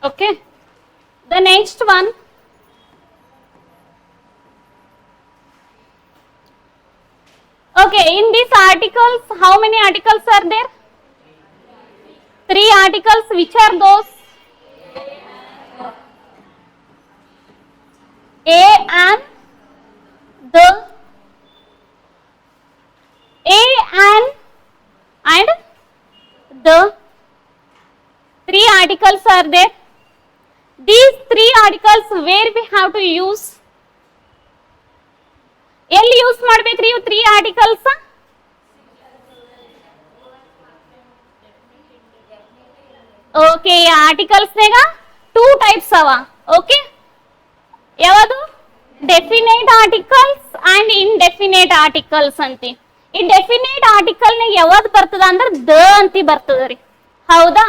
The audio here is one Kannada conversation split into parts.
Okay. The next one. Okay, in these articles, how many articles are there? 3 articles. Which are those? A and the. A and the. 3 articles are there. These 3 articles where we have to use? ಎಲ್ಲಿ ಯೂಸ್ ಮಾಡ್ಬೇಕ್ರಿ ಇವು 3 ಆರ್ಟಿಕಲ್ಸ್? ಓಕೆ, ಈ ಆರ್ಟಿಕಲ್ಸ್ನಾಗ 2 ಟೈಪ್ಸ್ ಅವ. ಓಕೆ, ಯಾವುದು? ಡೆಫಿನೇಟ್ ಆರ್ಟಿಕಲ್ಸ್ ಅಂಡ್ ಇನ್ಡೆಫಿನೇಟ್ ಆರ್ಟಿಕಲ್ಸ್ ಅಂತಿ. ಈ ಡೆಫಿನೇಟ್ ಆರ್ಟಿಕಲ್ನಾಗ ಯಾವ್ದು ಬರ್ತದ ಅಂದ್ರೆ ದ ಅಂತಿ ಬರ್ತದ ರೀ, ಹೌದಾ?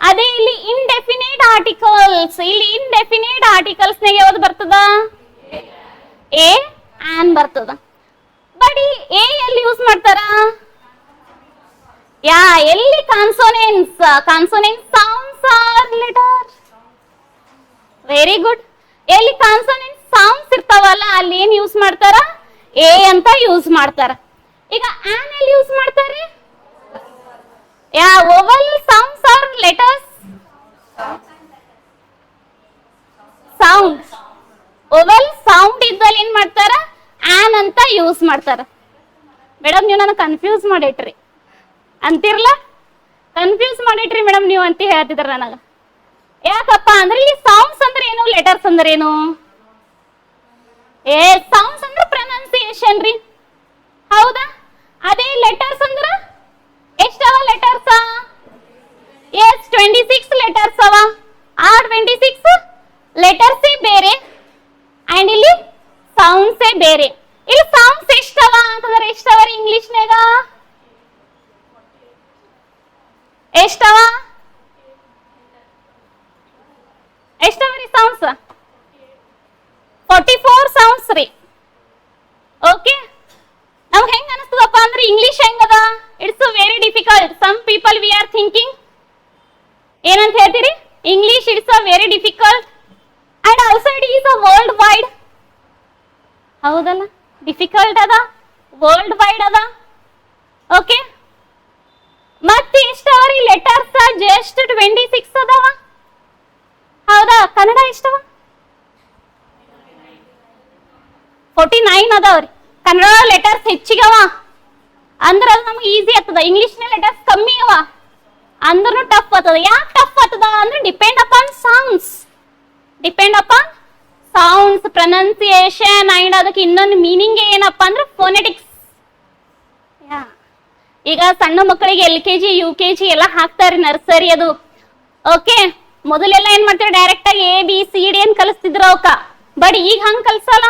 ಅದೇ ಇಲ್ಲಿ ಇನ್ಡೆಫಿನೇಟ್ ಆರ್ಟಿಕಲ್ಸ್, ಇಲ್ಲಿ ಇನ್ಡೆಫಿನೇಟ್ ಆರ್ಟಿಕಲ್ಸ್ನಾಗ ಯಾವ್ದು ಬರ್ತದ? ಎ ಆನ್ ಬರ್ತದ. ಬಟ್ ಈ ಎ ಎಲ್ಲಿ ಯೂಸ್ ಮಾಡ್ತಾರ? ಯಾ, ಎಲ್ಲಿ? Consonants. Consonant sounds are letter. Very good. ಎಲ್ಲಿ ಕಾನ್ಸೋನೆಂಟ್ ಸೌಂಡ್ಸ್ ಇರ್ತಾವಲ್ಲ ಅಲ್ಲಿ ಏನ್ ಯೂಸ್ ಮಾಡ್ತಾರ? ಎ ಅಂತ ಯೂಸ್ ಮಾಡ್ತಾರ. ಈಗ ಆನ್ ಎಲ್ಲಿ ಯೂಸ್ ಮಾಡ್ತಾರೆ? Yeah, vowel sounds or letters. Sound, vowel sound ಇದ್ದಲ್ಲಿ ಏನ್ ಮಾಡ್ತಾರ? ಆನ್ ಅಂತ ಯೂಸ್ ಮಾಡ್ತಾರ. ಮೇಡಮ್ ನೀವು ನನಗೆ ಕನ್ಫ್ಯೂಸ್ ಮಾಡಿಟ್ರಿ ಅಂತಿರ್ಲ, ಕನ್ಫ್ಯೂಸ್ ಮಾಡಿಟ್ರಿ ಮೇಡಮ್ ನೀವು ಅಂತ ಹೇಳ್ತಿದ್ರ ನನಗ. ಯಾಕಪ್ಪ ಅಂದ್ರೆ ಇಲ್ಲಿ ಸೌಂಡ್ಸ್ ಅಂದ್ರೆ ಏನು, ಲೆಟರ್ಸ್ ಅಂದ್ರೆ ಏನು? ಏ, ಸೌಂಡ್ಸ್ ಅಂದ್ರೆ ಪ್ರೊನೌನ್ಸಿಯೇಷನ್ ರೀ, ಹೌದಾ? ಅದೇ ಲೆಟರ್ಸ್ ಅಂದ್ರ ಎಷ್ಟವ ಲೆಟರ್ಸ್? ಎಸ್, 26 ಲೆಟರ್ಸ್ ಅವ. ಆ 26 ಲೆಟರ್ಸೇ ಬೇರೆ ಅಂಡ್ ಇಲ್ಲಿ ಸೌಂಡ್ಸೇ ಬೇರೆ. ಇಲ್ಲಿ ಸೌಂಡ್ಸ್ ಎಷ್ಟವ ಅಂತಂದ್ರೆ ಎಷ್ಟವ ರೀ ಇಂಗ್ಲಿಷ್ನಾಗ? ಎಷ್ಟವ? ಎಷ್ಟವ ರೀ ಸೌಂಡ್ಸ್? 44 ಸೌಂಡ್ಸ್ ರೀ. ಓಕೆ, ನಮ್ಗೆ ಹೆಂಗ ಅನಿಸ್ತದಪ್ಪ ಅಂದ್ರೆ ಇಂಗ್ಲಿಷ್ ಹೆಂಗದ? It's very difficult. Some people we are thinking ಏನಂತ ಹೇಳ್ತೀರಿ? English it's a very difficult and also it is a world wide. ಹೌದಲ್ಲ, ಡಿಫಿಕಲ್ಟ್ ಅದ, ವರ್ಲ್ಡ್ ವೈಡ್ ಅದ. ಓಕೆ, ಮತ್ತೆ ಎಷ್ಟವ ರೀ ಲೆಟರ್ಸ್? ಜಸ್ಟ್ 26 ಅದಾವ, ಹೌದಾ? ಕನ್ನಡ ಎಷ್ಟವ? 49 ಅದಾವ್ರಿ. ಕನ್ನಡ ಲೆಟರ್ಸ್ ಹೆಚ್ಚಿಗವ ಅಂದ್ರೆ ಅದು ನಮ್ಗೆ ಈಸಿ ಆಗ್ತದ. ಇಂಗ್ಲಿಷ್ನ ಲೆಟರ್ಸ್ ಕಮ್ಮಿ ಅವ ಅಂದ್ರೂ ಟಫ್ ಆಗ್ತದ. ಯಾಕೆ ಟಫ್ ಆಗ್ತದ ಅಂದ್ರೆ depend upon sounds, depend upon sounds, pronunciation and ಅದಕ್ಕೆ ಇನ್ನೊಂದು ಮೀನಿಂಗ್ ಏನಪ್ಪ ಅಂದ್ರೆ ಫೋನೆಟಿಕ್ಸ್. ಈಗ ಸಣ್ಣ ಮಕ್ಕಳಿಗೆ LKG UKG ಎಲ್ಲ ಹಾಕ್ತಾರೆ, ನರ್ಸರಿ ಅದು. ಓಕೆ, ಮೊದಲೆಲ್ಲ ಏನ್ ಮಾಡ್ತಾರೆ? ಡೈರೆಕ್ಟ್ ಆಗಿ ABCD ಏನ್ ಕಲಿಸ್ತಿದ್ರು ಅವಕ್ಕ. ಬಟ್ ಈಗ ಹಂಗ್ ಕಲಿಸಲ್ಲ.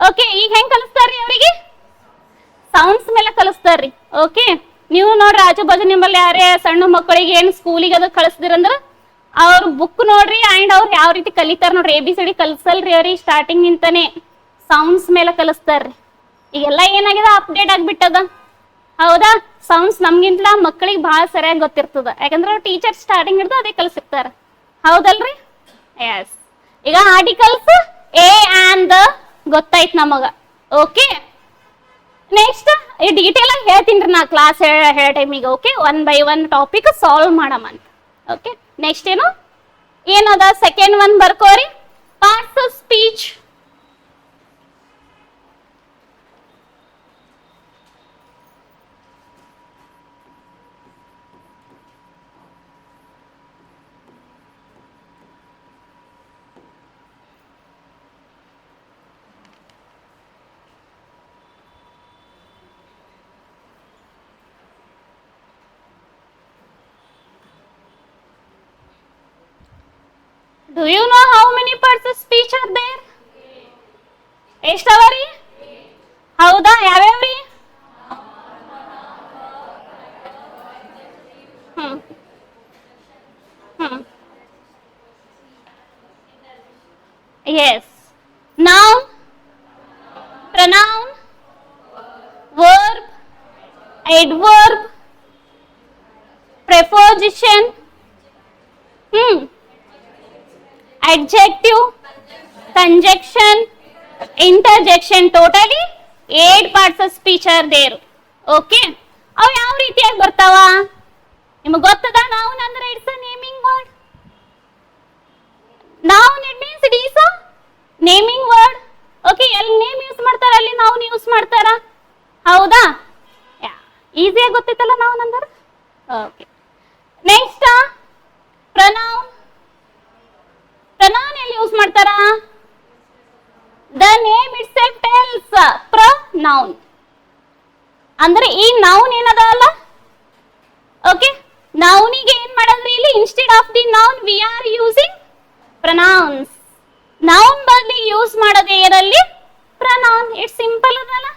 ಓಕೆ, ಈಗ ಹೆಂಗ್ ಕಲಿಸ್ತಾರ್ರಿ ಅವರಿಗೆ? ಸೌಂಡ್ಸ್ ಮೇಲೆ ಕಲಿಸ್ತಾರ್ರಿ. ಓಕೆ, ನೀವು ನೋಡ್ರಿ ಆಜು ಬಾಜು ನಿಮ್ಮಲ್ಲಿ ಯಾರೇ ಸಣ್ಣ ಮಕ್ಕಳಿಗೆ ಏನ್ ಸ್ಕೂಲಿಗೆ ಅದು ಕಳಿಸ್ದಿರಂದ್ರ ಅವ್ರ ಬುಕ್ ನೋಡ್ರಿ ಅಂಡ್ ಅವ್ರು ಯಾವ ರೀತಿ ಕಲಿತಾರ ನೋಡ್ರಿ. ABCD ಕಲ್ಸಲ್ರಿ ಅವ್ರಿಗೆ, ಸ್ಟಾರ್ಟಿಂಗ್ ನಿಂತಾನೆ ಸೌಂಡ್ಸ್ ಮೇಲೆ ಕಲಿಸ್ತಾರ್ರಿ. ಈಗೆಲ್ಲ ಏನಾಗಿದೆ, ಅಪ್ಡೇಟ್ ಆಗ್ಬಿಟ್ಟದ, ಹೌದಾ? ಸೌಂಡ್ಸ್ ನಮ್ಗಿಂತ ಮಕ್ಕಳಿಗೆ ಬಹಳ ಸರಿಯಾಗಿ ಗೊತ್ತಿರ್ತದ, ಯಾಕಂದ್ರೆ ಟೀಚರ್ ಸ್ಟಾರ್ಟಿಂಗ್ ಹಿಡಿದು ಅದೇ ಕಲಿಸಿರ್ತಾರ, ಹೌದಲ್ರಿ? ಎಸ್. ಈಗ ಆರ್ಟಿಕಲ್ಸ್ ಎ ಆನ್ ದ ಗೊತ್ತಾಯ್ತು ನಮಗ. ಓಕೆ, ನೆಕ್ಸ್ಟ್ ಈ ಡೀಟೇಲ್ ಆಗಿ ಹೇಳ್ತೀನಿ ನಾ ಕ್ಲಾಸ್ ಹೇಳೋ ಟೈಮಿಗೆ. ಓಕೆ, 1 by 1 ಟಾಪಿಕ್ ಸಾಲ್ವ್ ಮಾಡಮ ಅಂತ. ಓಕೆ, ನೆಕ್ಸ್ಟ್ ಏನದ? ಸೆಕೆಂಡ್ ಒನ್ ಬರ್ಕೋರಿ, parts of speech. Do you know how many parts of speech are there? ಎಷ್ಟವ ರೀ? ಹೌದಾ? ಯಾವ್ಯಾವ್ರಿ? Yes. Noun, pronoun, verb, adverb, preposition, adjective, conjunction, interjection. Totally 8 parts of speech are there. Okay, ಅವು ಯಾವ ರೀತಿಯಾಗಿ ಬರ್ತಾವ ನಿಮಗೆ ಗೊತ್ತದ? ನೌನ್ ಅಂದ್ರೆ it's a naming word. Noun it means it is a naming word. Okay, ಎಲ್ಲಿ ನೇಮ್ ಯೂಸ್ ಮಾಡ್ತಾರ ಅಲ್ಲಿ ನೌನ್ ಯೂಸ್ ಮಾಡ್ತಾರ. ಹೌದಾ? ಈಸಿಯಾಗಿ ಗೊತ್ತೈತಲ್ಲ ನೌನ್ ಅಂದ್ರೆ. Okay, next pronoun. ಪ್ರನೌನ್ ಎಲ್ಲಿ ಯೂಸ್ ಮಾಡ್ತಾರ? The name it self tells pronoun. ಅಂದ್ರೆ ಈ ನೌನ್ ಏನದ ಅಲ್ಲ, ಓಕೆ, ನೌನಿಗೆ ಏನ್ ಮಾಡೋದ್ರಿ ಇಲ್ಲಿ? Instead of the noun we are using pronouns. Noun ಬದಲಿ ಯೂಸ್ ಮಾಡೋದು ಏನಲ್ಲಿ? ಪ್ರನೌನ್. ಇಟ್ಸ್ ಸಿಂಪಲ್ ಅದಲ್ಲ.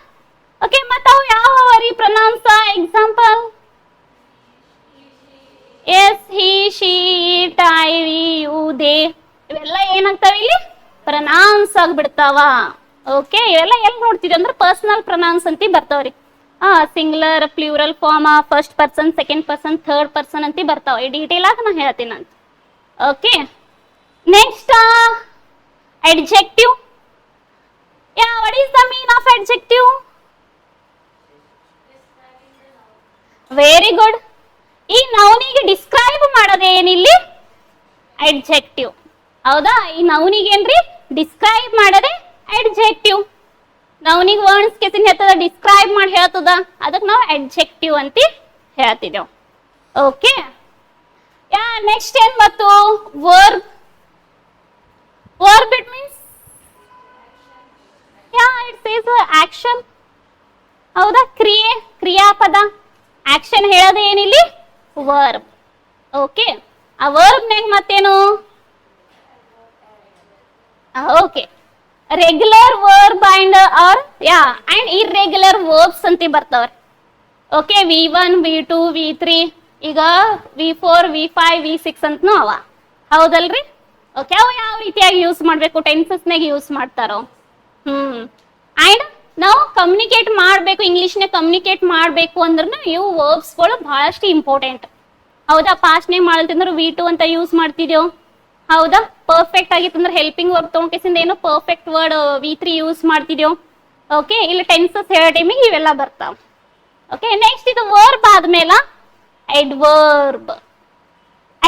ಓಕೆ, ಮತ್ತೆ ಅವು ಯಾವ ರೀ pronouns? Example as, he, she, it, I, we, you, they, ಇವೆಲ್ಲ ಏನಾಗ್ತಾವ ಇಲ್ಲಿ? ಪ್ರನೌನ್ಸ್ ಆಗ್ಬಿಡ್ತಾವ. ಓಕೆ, ಇವೆಲ್ಲ ಎಲ್ಲಿ ನೋಡ್ತೀವಿ ಅಂದ್ರೆ ಪರ್ಸನಲ್ ಪ್ರನೌನ್ಸ್ ಅಂತ ಬರ್ತಾವ್ರಿ. Singular, plural form, first person, second person, third person ಅಂತ ಬರ್ತಾವ. ಈ ಡೀಟೇಲ್ ಆಗಿ ನಾ ಹೇಳ್ತೀನಿ ಅಂತ. Okay, next adjective. Yeah, what is the meaning of adjective? Very good. ಈ ನೌನಿಗೆ ಡಿಸ್ಕ್ರೈಬ್ ಮಾಡೋದು ಏನಿಲ್ಲಿ? adjective. ಹೌದಾ? ಈ ನೌನಿಗೆ ಏನ್ರಿ ಡಿಸ್ಕ್ರೈಬ್ ಮಾಡೋದೇ adjective. ನೌನಿಗೆ ವರ್ಡ್ಸ್ ಕೆಸಿನ್ ಹೇಳ್ತದ, ಡಿಸ್ಕ್ರೈಬ್ ಮಾಡಿ ಹೇಳ್ತದ, ಅದಕ್ಕೆ ನಾವು adjective ಅಂತ ಹೇಳ್ತಿದ್ದೇವೆ. ಓಕೆ, ಯಾ ನೆಕ್ಸ್ಟ್ ಏನ್ ಬಂತು? Verb. Verb it means, yeah, it says action. ಹೌದಾ? ಕ್ರಿಯಾಪದ. ಆಕ್ಷನ್ ಹೇಳೋದು ಏನಿಲ್ಲಿ? ವರ್ಬ್. ಓಕೆ, ಆ ವರ್ಬ್ ನಾಗ ಮತ್ತೇನು? Okay, regular verb and or and irregular verbs ಅಂತ ಬರ್ತಾವ್ರಿ. ಓಕೆ, V1, V2, V3, ಈಗ V4, V5, V6 ಅಂತನೂ ಅವ. ಹೌದಲ್ರಿ? ಓಕೆ, ಅವು ಯಾವ ರೀತಿಯಾಗಿ ಯೂಸ್ ಮಾಡಬೇಕು? ಟೆನ್ಸಸ್ನಾಗ ಯೂಸ್ ಮಾಡ್ತಾರೋ. ಅಂಡ್ ನಾವು ಕಮ್ಯುನಿಕೇಟ್ ಮಾಡಬೇಕು, ಇಂಗ್ಲೀಷ್ನಾಗ ಕಮ್ಯುನಿಕೇಟ್ ಮಾಡಬೇಕು ಅಂದ್ರೂ ಇವು ವರ್ಬ್ಸ್ಗಳು ಬಹಳಷ್ಟು ಇಂಪಾರ್ಟೆಂಟ್. ಹೌದಾ? ಪಾಸ್ಟ್ನಾಗ ಮಾಡಲ್ತಂದ್ರೆ V2 ಅಂತ ಯೂಸ್ ಮಾಡ್ತಿದ್ದೇವು. ಹೌದಾ? ಪರ್ಫೆಕ್ಟ್ ಆಗಿತ್ತಂದ್ರೆ ಹೆಲ್ಪಿಂಗ್ ವರ್ಬ್ ತೊಗೊಂಡ್ಕೇಸಿಂದ ಏನು ಪರ್ಫೆಕ್ಟ್ ವರ್ಡ್ V3 ಯೂಸ್ ಮಾಡ್ತಿದ್ದೇವು. ಓಕೆ, ಇಲ್ಲಿ ಟೆನ್ಸಸ್ ಹೇಳೋ ಟೈಮಿಗೆ ಇವೆಲ್ಲ ಬರ್ತಾವ. ಓಕೆ, ನೆಕ್ಸ್ಟ್ ಇದು ವರ್ಬ್ ಆದ್ಮೇಲೆ ಅಡ್ವರ್ಬ್.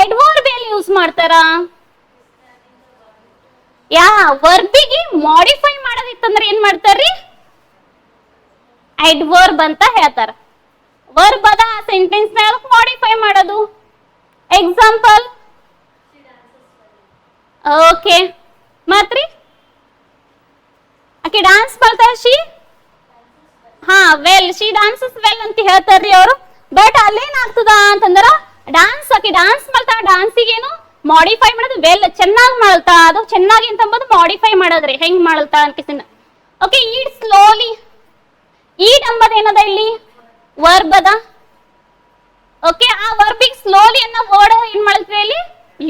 ಅಡ್ವರ್ಬ್ ಎಲ್ಲಿ ಯೂಸ್ ಮಾಡ್ತಾರ? ವರ್ಬಿಗೆ ಮಾಡಿಫೈ ಮಾಡೋದಿತ್ತಂದ್ರೆ ಏನ್ ಮಾಡ್ತಾರ್ರಿ? ಅಡ್ವರ್ಬ್ ಅಂತ ಹೇಳ್ತಾರ. ವರ್ಬ್ ಅದ ಸೆಂಟೆನ್ಸ್ ನಾಗ ಮಾಡಿಫೈ ಮಾಡೋದು. ಎಕ್ಸಾಂಪಲ್, ಓಕೆ, ಮತ್ರಿ ಆಕೆ ಡಾನ್ಸ್ ಮಾಡ್ತಾರ. ವೆಲ್, ಶಿ ಡಾನ್ಸಸ್ ವೆಲ್ ಅಂತ ಹೇಳ್ತಾರ್ರಿ ಅವರು. ಬಟ್ ಅಲ್ಲೇನಾಗ್ತದ ಅಂತಂದ್ರ ಆಕೆ ಡಾನ್ಸ್ ಮಾಡ್ತಾರ, ಡಾನ್ಸಿಗೇನು ಮಾಡಿಫೈ ಮಾಡೋದು ವೆಲ್, ಚೆನ್ನಾಗಿ ಮಾಡಲ್ತಾ. ಅದು ಚೆನ್ನಾಗಿ ಅಂತಂಬೋದು ಮಾಡಿಫೈ ಮಾಡೋದ್ರಿ. ಹೆಂಗ್ ಮಾಡಲ್ತಾ ಅನ್ಕಿಸಿನ. Okay, ಈಡ್ slowly. ಈಡ್ ಅಂಬದ ಏನದ ಇಲ್ಲಿ? ವರ್ಬ್ ಅದ. ಓಕೆ, ಆ ವರ್ಬಿಗೆ ಸ್ಲೋಲಿ ಅನ್ನೋ ವರ್ಡ್ ಏನ್ ಮಾಡಲ್ತೀವಿ ಇಲ್ಲಿ?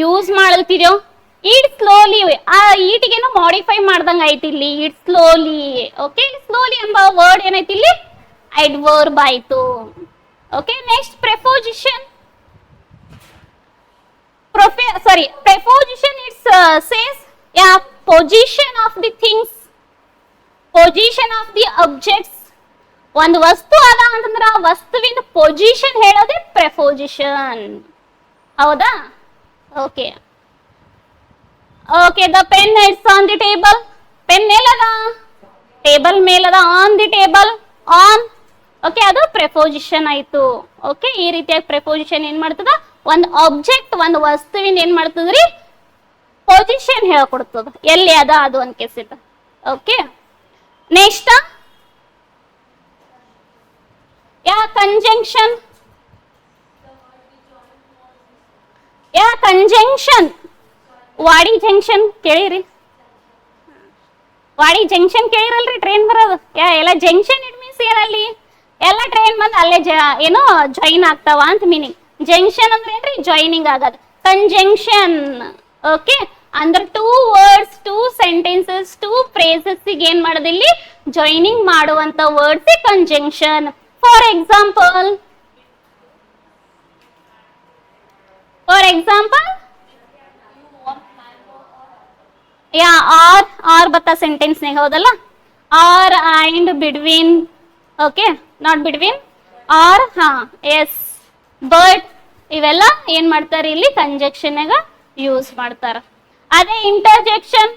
ಯೂಸ್ ಮಾಡಲ್ತಿದೇವ್. ಈಡ್ ಸ್ಲೋಲಿ, ಆ ಈಟಿಗೇನು ಮಾಡಿಫೈ ಮಾಡ್ದಂಗ ಐತಿ ಇಲ್ಲಿ. Eat slowly. ಓಕೆ, ಸ್ಲೋಲಿ ಎಂಬ ವರ್ಡ್ ಏನೈತಿ ಇಲ್ಲಿ? ಅಡ್ವರ್ಬ್ ಆಯ್ತು. Okay, next preposition. Preposition it says position of the things, position of the objects. ಒಂದು ವಸ್ತು ಅದ ಅಂತಂದ್ರ ಆ ವಸ್ತುವಿನ ಪೊಸಿಷನ್ ಹೇಳೋದೇ ಪ್ರೆಪೋಸಿಷನ್. ಹೌದಾ? Okay, okay, the pen it's on the table. Pen ಎಲ್ಲದ? ಟೇಬಲ್ ಮೇಲದ. On the table, on. Okay, ಅದು ಪ್ರೆಪೋಸಿಷನ್ ಆಯ್ತು. ಓಕೆ, ಈ ರೀತಿಯಾಗಿ ಪ್ರೆಪೋಸಿಷನ್ ಏನ್ ಮಾಡ್ತದ? ಒಂದು ಆಬ್ಜೆಕ್ಟ್, ಒಂದು ವಸ್ತುವಿನ ಏನ್ ಮಾಡ್ತದ್ರಿ? ಪೊಸಿಷನ್ ಹೇಳ್ಕೊಡ್ತದ, ಎಲ್ಲಿ ಅದ ಅದು ಅಂತ ಕೇಸಿದ. Okay, next conjunction. Conjunction Wadi junction ಕೇಳಿರಿ? ವಾಡಿ ಜಂಕ್ಷನ್ ಕೇಳಿರಲ್ರಿ? ಟ್ರೈನ್ ಬರೋದು ಎಲ್ಲ ಜಂಕ್ಷನ್. ಇಟ್ ಮೀನ್ಸ್ ಏನಲ್ಲಿ ಎಲ್ಲ ಟ್ರೈನ್ ಬಂದು ಅಲ್ಲೇ ಏನೋ ಜಾಯಿನ್ ಆಗ್ತಾವ ಅಂತ ಮೀನಿಂಗ್. ಜಂಕ್ಷನ್ ಅಂದ್ರೆ ಏನ್ರಿ? ಜಾಯಿನಿಂಗ್ ಆಗೋದು. ಕಂಜಂಕ್ಷನ್. ಓಕೆ, ಅಂದ್ರೆ 2 ವರ್ಡ್ಸ್, 2 ಸೆಂಟೆನ್ಸಸ್, 2 ಫ್ರೇಸಸ್ ಏನ್ ಮಾಡೋದಿಲ್ಲಿ? ಜಾಯಿನಿಂಗ್ ಮಾಡುವಂತ ವರ್ಡ್ಸ್ ಕಂಜಂಕ್ಷನ್. ಫಾರ್ ಎಕ್ಸಾಂಪಲ್, ಯಾ ಆರ್ ಬತ್ತ ಸೆಂಟೆನ್ಸ್ನಾಗ ಹೌದಲ್ಲ, or and between, okay not between, or ಹಾ ಎಸ್, ಬಟ್ ಇವೆಲ್ಲ ಏನ್ ಮಾಡ್ತಾರ ಇಲ್ಲಿ ಕಂಜಕ್ಷನ್ ಯೂಸ್ ಮಾಡ್ತಾರ. ಅದೇ ಇಂಟರ್ಜೆಕ್ಷನ್,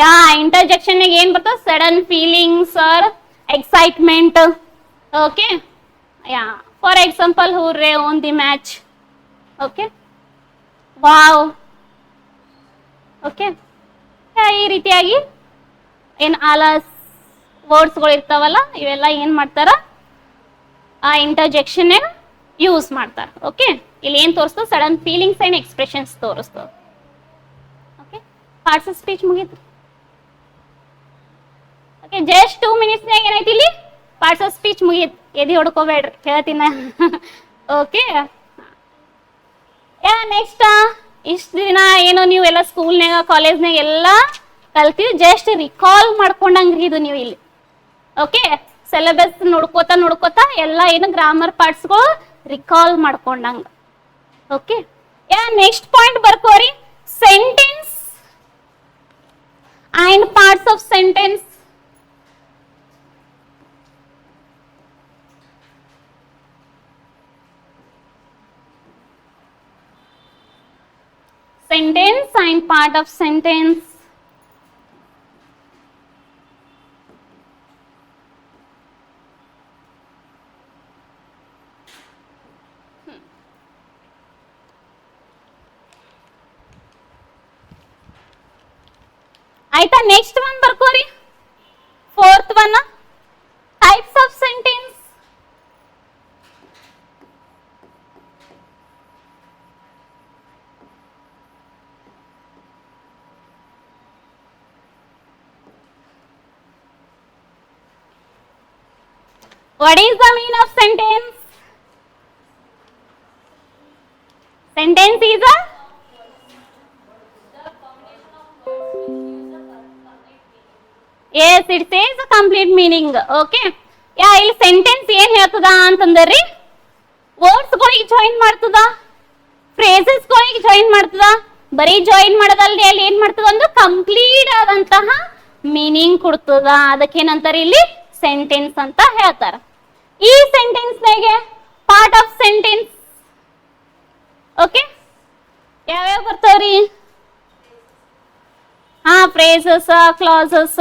ಯಾ ಇಂಟರ್ಜೆಕ್ಷನ್ ಏನ್ ಬರ್ತದೆ, sudden feelings or excitement. Okay yeah for example hurray won the match. Okay wow. Okay ಈ ರೀತಿಯಾಗಿ ಏನ್ ಆಲಸ್ ವರ್ಡ್ಸ್ಗಳು ಇರ್ತಾವಲ್ಲ ಇವೆಲ್ಲ ಏನ್ ಮಾಡ್ತಾರ ಆ ಇಂಟರ್ಜೆಕ್ಷನ್ ಯೂಸ್ ಮಾಡ್ತಾರ. ಓಕೆ ಇಲ್ಲಿ ಏನ್ ತೋರಿಸ್ತದೆ, ಸಡನ್ ಫೀಲಿಂಗ್ಸ್ ಅಂಡ್ ಎಕ್ಸ್ಪ್ರೆಷನ್ಸ್ ತೋರಿಸ್ತದೆ. ಓಕೆ ಪಾರ್ಟ್ಸ್ ಆಫ್ ಸ್ಪೀಚ್ ಮುಗೀತು. ಓಕೆ ಜಸ್ಟ್ 2 minutesನಾಗ ಏನೈತಿ ಇಲ್ಲಿ ಪಾರ್ಟ್ಸ್ ಆಫ್ ಸ್ಪೀಚ್ ಮುಗೀತು. ಎದಿ ಹೊಡ್ಕೋಬೇಡ್ರಿ ಹೇಳ್ತೀನ. ಓಕೆ ಯಾ ನೆಕ್ಸ್ಟ್ ಇಷ್ಟ ದಿನ ಏನೋ ನೀವು ಎಲ್ಲ ಸ್ಕೂಲ್ನಾಗ ಕಾಲೇಜ್ನಾಗ ಎಲ್ಲ ಕಲ್ತಿವಿ, ಜಸ್ಟ್ ರಿಕಾಲ್ ಮಾಡ್ಕೊಂಡಂಗ್ರಿ ಇದು ನೀವು ಇಲ್ಲಿ. ಓಕೆ ಸಿಲೆಬಸ್ ನೋಡ್ಕೋತಾ ಎಲ್ಲ ಏನು ಗ್ರಾಮರ್ ಪಾರ್ಟ್ಸ್ಗಳು ರಿಕಾಲ್ ಮಾಡ್ಕೊಂಡಂಗ. ಓಕೆ ಯಾ ನೆಕ್ಸ್ಟ್ ಪಾಯಿಂಟ್ ಬರ್ಕೋರಿ, sentence and parts of sentence. Sentence and part of sentence. ಆಯ್ತಾ, ನೆಕ್ಸ್ಟ್ ಒನ್ ಬರ್ಕೋರಿ, 4th one, types of sentence. What is the meaning of sentence? Sentence is a yes, it says a complete meaning. Okay. ಯಾ ಇಲ್ಲಿ ಸೆಂಟೆನ್ಸ್ ಏನ್ ಹೇಳ್ತದ ಅಂತಂದ್ರಿ, ವರ್ಡ್ಸ್ ಗಳಿಗೆ ಜಾಯಿನ್ ಮಾಡ್ತದ, ಫ್ರೇಸಸ್ ಗಳಿಗೆ ಜಾಯಿನ್ ಮಾಡ್ತದ. ಬರೀ ಜಾಯಿನ್ ಮಾಡೋದಲ್ದೆ ಅಲ್ಲಿ ಏನ್ ಮಾಡ್ತದ ಅಂದ್ರೆ ಕಂಪ್ಲೀಟ್ ಆದಂತಹ ಮೀನಿಂಗ್ ಕೊಡ್ತದ. ಅದಕ್ಕೇನಂತಾರೆ ಇಲ್ಲಿ ಸೆಂಟೆನ್ಸ್ ಅಂತ ಹೇಳ್ತಾರ. ಈ ಸೆಂಟೆನ್ಸ್ ನಾಗೆ ಪಾರ್ಟ್ ಆಫ್ ಸೆಂಟೆನ್ಸ್ ಓಕೆ ಯಾವ್ಯಾವ ಬರ್ತಾವ್ರಿ, ಹಾ ಫ್ರೇಸಸ್, ಕ್ಲಾಸಸ್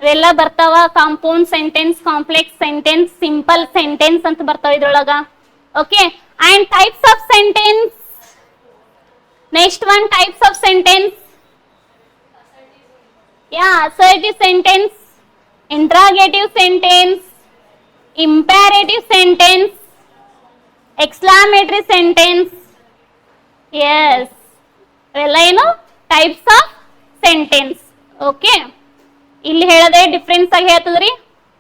ಇವೆಲ್ಲ ಬರ್ತಾವ. Compound sentence, complex sentence, simple sentence ಅಂತ ಬರ್ತಾವ ಇದ್ರೊಳಗ. Okay and types of sentence. Next one types of sentence, yeah assertive sentence, interrogative sentence, imperative sentence, exclamatory sentence. Yes, ಇವೆಲ್ಲ ಏನು ಟೈಪ್ಸ್ ಆಫ್ ಸೆಂಟೆನ್ಸ್. ಓಕೆ ಇಲ್ಲಿ ಹೇಳದೆ ಡಿಫ್ರೆನ್ಸ್ ಆಗಿ ಹೇಳ್ತದ್ರಿ.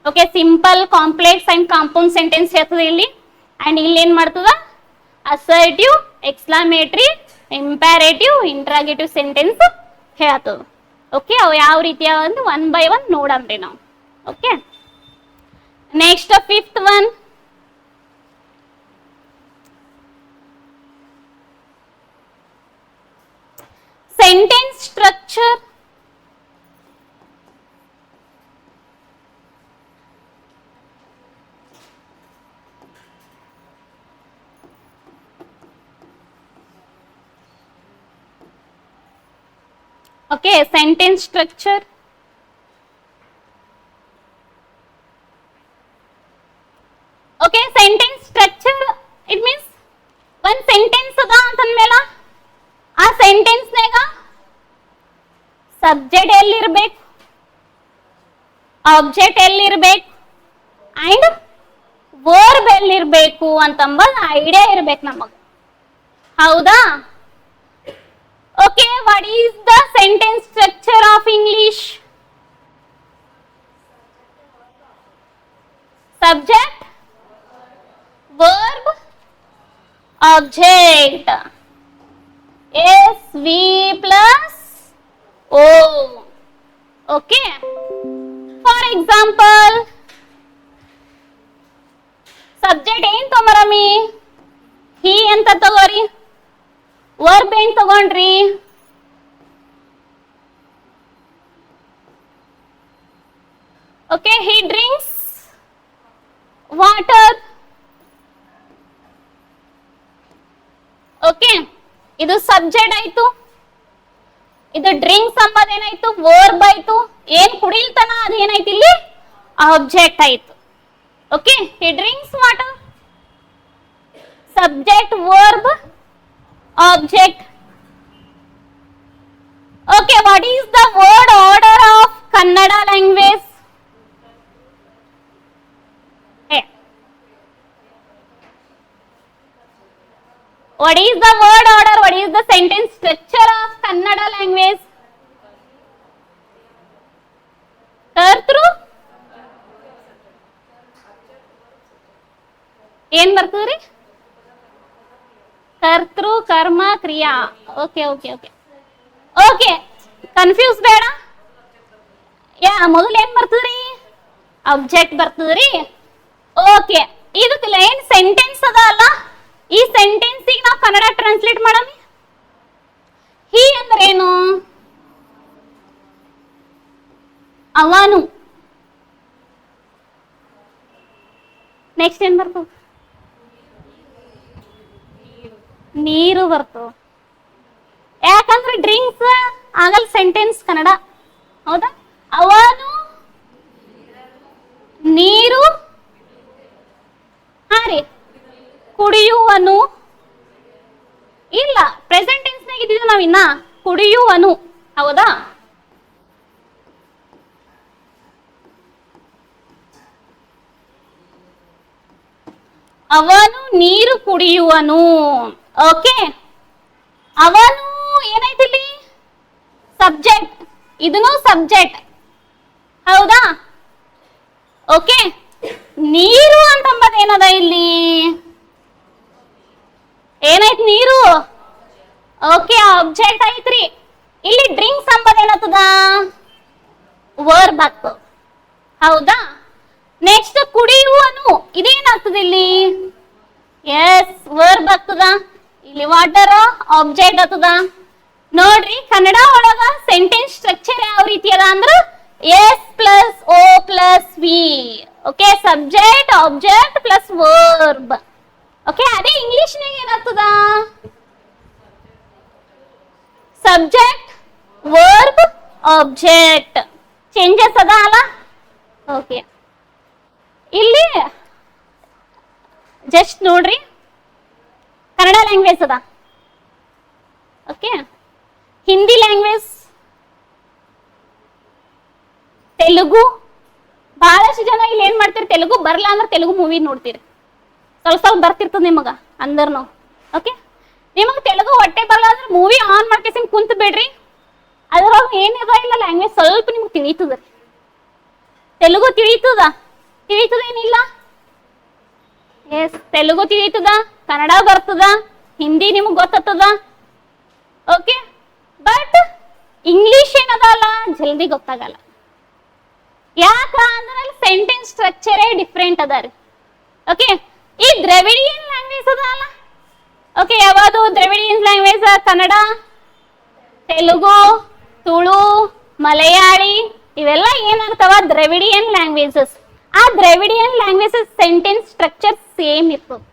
Okay simple, complex and compound sentence ಹೇಳ್ತದೆ ಇಲ್ಲಿ. ಅಂಡ್ ಇಲ್ಲಿ ಏನ್ ಮಾಡ್ತದ assertive, exclamatory, imperative, interrogative sentence ಹೇಳ್ತದ. ಓಕೆ ಅವು ಯಾವ ರೀತಿಯ ಒಂದು 1 by 1 ನೋಡಮ್ರಿ ನಾವು. Okay next 5th one, sentence structure. Okay, sentence structure. Okay, sentence structure, it means one sentence ಅದ ಅಂತಂದ್ಮೇಲ ಆ ಸೆಂಟೆನ್ಸ್ ನಾಗ ಸಬ್ಜೆಕ್ಟ್ ಎಲ್ಲಿರ್ಬೇಕು, ಆಬ್ಜೆಕ್ಟ್ ಎಲ್ಲಿರ್ಬೇಕು ಅಂಡ್ ವರ್ಬ್ ಎಲ್ಲಿರ್ಬೇಕು ಅಂತಂಬ ಐಡಿಯಾ ಇರ್ಬೇಕು ನಮಗ. ಹೌದಾ? Okay what is the sentence structure of English? Subject, verb, object. SV plus O. Okay. For example, subject ಏನ್ ತಗೋರಮಿ? He ಅಂತ ತಗೋರಿ. ವರ್ಬ್ ಏನ್ ತಗೊಂಡ್ರಿ? ಓಕೆ, ಹಿ ಡ್ರಿಂಕ್ಸ್ ವಾಟರ್. ಓಕೆ, ಇದು ಸಬ್ಜೆಕ್ಟ್ ಆಯ್ತು. ಇದು ಡ್ರಿಂಕ್ಸ್ ಅಂಬದ್ ಏನಾಯ್ತು? ವರ್ಬ್ ಆಯ್ತು. ಏನ್ ಕುಡಿಲ್ತಾನ ಅದೇನಾಯ್ತು ಇಲ್ಲಿ? ಆಬ್ಜೆಕ್ಟ್ ಆಯ್ತು. Okay, he drinks water, subject, verb, object. Okay, what is the word order of Kannada language? What is the word order? What is the sentence structure of Kannada language? ಕರ್ತೃ ಏನ್ ಬರ್ತದ್ರಿ? ಕರ್ತೃ, ಕರ್ಮ, ಕ್ರಿಯಾ. Okay okay okay okay, confuse ಬೇಡ. ಮೊದಲು ಏನ್ ಬರ್ತದ್ರಿ? ಆಬ್ಜೆಕ್ಟ್ ಬರ್ತದ್ರಿ. ಓಕೆ, ಇದಕ್ಕೆ ಏನ್ ಸೆಂಟೆನ್ಸ್ ಅದ ಅಲ್ಲ, ಈ ಸೆಂಟೆನ್ಸ್ ನಾವು ಕನ್ನಡ ಟ್ರಾನ್ಸ್ಲೇಟ್ ಮಾಡಮ. ಹಿ ಅಂದ್ರೆ ಏನು? ಅವನು. ನೆಕ್ಸ್ಟ್ ಏನ್ ಬರ್ತದ? ನೀರು ಬರ್ತದ. ಯಾಕಂದ್ರೆ ಡ್ರಿಂಕ್ಸ್ ಆಗಲ್ ಸೆಂಟೆನ್ಸ್ ಕನ್ನಡ, ಹೌದಾ? ಅವನು ನೀರು, ಹಾ ರೀ, ಕುಡಿಯುವನು. ಇಲ್ಲ, ಪ್ರೆಸೆಂಟ್ ಟೆನ್ಸ್ ನಾಗ ಇದ್ದೀವಿ ನಾವಿನ್ನ. ಕುಡಿಯುವನು, ಹೌದಾ? ಅವನು ನೀರು ಕುಡಿಯುವನು. ಓಕೆ, ಅವನು ಏನಾಯ್ತು ಇಲ್ಲಿ? ಸಬ್ಜೆಕ್ಟ್. ಇದನ್ನು ಸಬ್ಜೆಕ್ಟ್, ಹೌದಾ? ಓಕೆ, ನೀರು ಅಂತಂಬದ್ ಏನದ ಇಲ್ಲಿ? ಏನಾಯ್ತು? ನೀರು. ಓಕೆ, ಆಬ್ಜೆಕ್ಟ್ ಐತ್ರಿ. ಇಲ್ಲಿ ಡ್ರಿಂಕ್ಸ್ ಅಂಬದ್ ಏನತ್ತದ? ವರ್ಬ್ ಆಗ್ತದ, ಹೌದಾ? ನೆಕ್ಸ್ಟ್ ಕುಡಿಯುವನು, ಇದೇನಾಗ್ತದ ಇಲ್ಲಿ? ಎಸ್, ವರ್ಬ್ ಆಗ್ತದ. ಇಲ್ಲಿ ವಾಟರ್ ಆಬ್ಜೆಕ್ಟ್ ಆಗ್ತದ. ನೋಡ್ರಿ, ಕನ್ನಡ ಒಳಗ ಸೆಂಟೆನ್ಸ್ ಸ್ಟ್ರಕ್ಚರ್ ಯಾವ ರೀತಿ ಅದ ಅಂದ್ರ S plus O plus V. Okay, subject, object plus verb. Okay, ಅದೇ ಇಂಗ್ಲಿಷ್ ನಾಗ ಏನಾಗ್ತದ? Subject, verb, object. ಚೇಂಜಸ್ ಅದ ಅಲ್ಲ? ಓಕೆ, ಇಲ್ಲಿ ಜಸ್ಟ್ ನೋಡ್ರಿ, ಕನ್ನಡ ಲ್ಯಾಂಗ್ವೇಜ್ ಅದ. Okay, Hindi language, Telugu. ಬಹಳಷ್ಟು ಜನ ಇಲ್ಲಿ ಏನ್ ಮಾಡ್ತೀರಿ? ತೆಲುಗು ಬರಲ್ಲ ಅಂದ್ರೆ ತೆಲುಗು ಮೂವಿ ನೋಡ್ತೀರಿ. ಸ್ವಲ್ಪ ಸ್ವಲ್ಪ ಬರ್ತಿರ್ತದ ನಿಮಗ ಅಂದ್ರನು. ಓಕೆ, ನಿಮಗ್ ತೆಲುಗು ಹೊಟ್ಟೆ ಬರಲ್ಲ ಅಂದ್ರೆ ಮೂವಿ ಆನ್ ಮಾಡ್ಕೇಸಿ ಕುಂತ ಬಿಡ್ರಿ. ಅದ್ರೊಳಗೆ ಏನಿದ ಇಲ್ಲ ಲ್ಯಾಂಗ್ವೇಜ್ ಸ್ವಲ್ಪ ನಿಮ್ಗೆ ತಿಳಿತದ. ತೆಲುಗು ತಿಳಿತದ ಏನಿಲ್ಲ? ಎಸ್, ತೆಲುಗು ತಿಳಿತದ, ಕನ್ನಡ ಬರ್ತದ, ಹಿಂದಿ ನಿಮಗ್ ಗೊತ್ತದ. ಓಕೆ, ಬಟ್ ಇಂಗ್ಲಿಷ್ ಏನದಲ್ಲ ಜಲ್ದಿ ಗೊತ್ತಾಗಲ್ಲ. ಯಾಕ ಅಂದ್ರೆ ಸೆಂಟೆನ್ಸ್ ಸ್ಟ್ರಕ್ಚರೇ ಡಿಫ್ರೆಂಟ್ ಅದ ರೀ. ಓಕೆ, ಈ ದ್ರವಿಡಿಯನ್ ಲ್ಯಾಂಗ್ವೇಜ್ ಅದ ಅಲ್ಲ? ಓಕೆ, ಯಾವುದು ದ್ರವಿಡಿಯನ್ ಲ್ಯಾಂಗ್ವೇಜ್? ಕನ್ನಡ, ತೆಲುಗು, ತುಳು, ಮಲಯಾಳಿ, ಇವೆಲ್ಲ ಏನಾಗ್ತಾವ? Dravidian languages. ಆ Dravidian languages sentence structure same ಇರ್ತದೆ.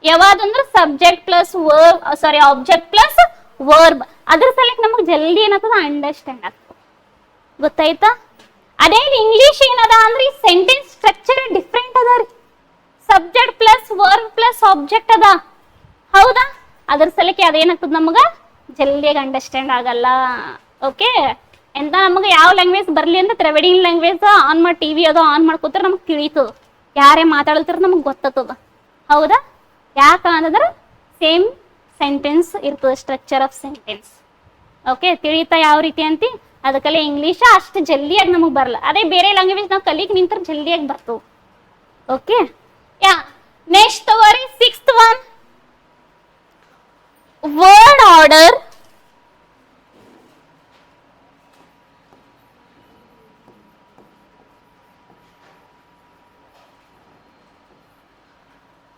ಯಾವ್ದಂದ್ರೆ subject plus verb, sorry, object plus verb. ಅದ್ರ ಸಲಕ್ಕೆ ನಮಗೆ ಜಲ್ದಿ ಏನಾಗ್ತದ? ಅಂಡರ್ಸ್ಟ್ಯಾಂಡ್ ಆಗ್ತದೆ. ಗೊತ್ತಾಯ್ತಾ? ಅದೇ ಇಂಗ್ಲಿಷ್ ಏನದ ಅಂದ್ರೆ ಈ ಸೆಂಟೆನ್ಸ್ ಸ್ಟ್ರಕ್ಚರ್ ಡಿಫ್ರೆಂಟ್ ಅದ ರೀ. Subject plus verb plus object ಅದ, ಹೌದಾ? ಅದ್ರ ಸಲಕ್ಕೆ ಅದೇನಾಗ್ತದ? ನಮಗ ಜಲ್ದಿಯಾಗಿ ಅಂಡರ್ಸ್ಟ್ಯಾಂಡ್ ಆಗಲ್ಲ. ಓಕೆ, ಎಂತ ನಮಗೆ ಯಾವ ಲ್ಯಾಂಗ್ವೇಜ್ ಬರ್ಲಿ ಅಂತ ದ್ರವಿಡಿಯನ್ ಲ್ಯಾಂಗ್ವೇಜ್ ಆನ್ ಮಾಡಿ ಟಿವಿ ಅದು ಆನ್ ಮಾಡ್ಕೋತಾರ, ನಮಗ್ ತಿಳಿತದ. ಯಾರೇ ಮಾತಾಡ್ತಾರ ನಮಗ್ ಗೊತ್ತದ, ಹೌದಾ? ಯಾಕ ಅಂತಂದ್ರೆ ಸೇಮ್ ಸೆಂಟೆನ್ಸ್ ಇರ್ತದೆ, ಸ್ಟ್ರಕ್ಚರ್ ಆಫ್ ಸೆಂಟೆನ್ಸ್. ಓಕೆ, ತಿಳಿತಾ ಯಾವ ರೀತಿ ಅಂತಿ? ಅದಕ್ಕಲ್ಲ ಇಂಗ್ಲಿಷ್ ಅಷ್ಟು ಜಲ್ದಿಯಾಗಿ ನಮಗ್ ಬರಲ್ಲ. ಅದೇ ಬೇರೆ ಲ್ಯಾಂಗ್ವೇಜ್ ನಾವು ಕಲಿಕ್ ನಿಂತರ ಜಲ್ದಿಯಾಗಿ ಬರ್ತವೆ. ಓಕೆ, ಯಾ, ನೆಕ್ಸ್ಟ್ ತಗೋರಿ 6th one, word order.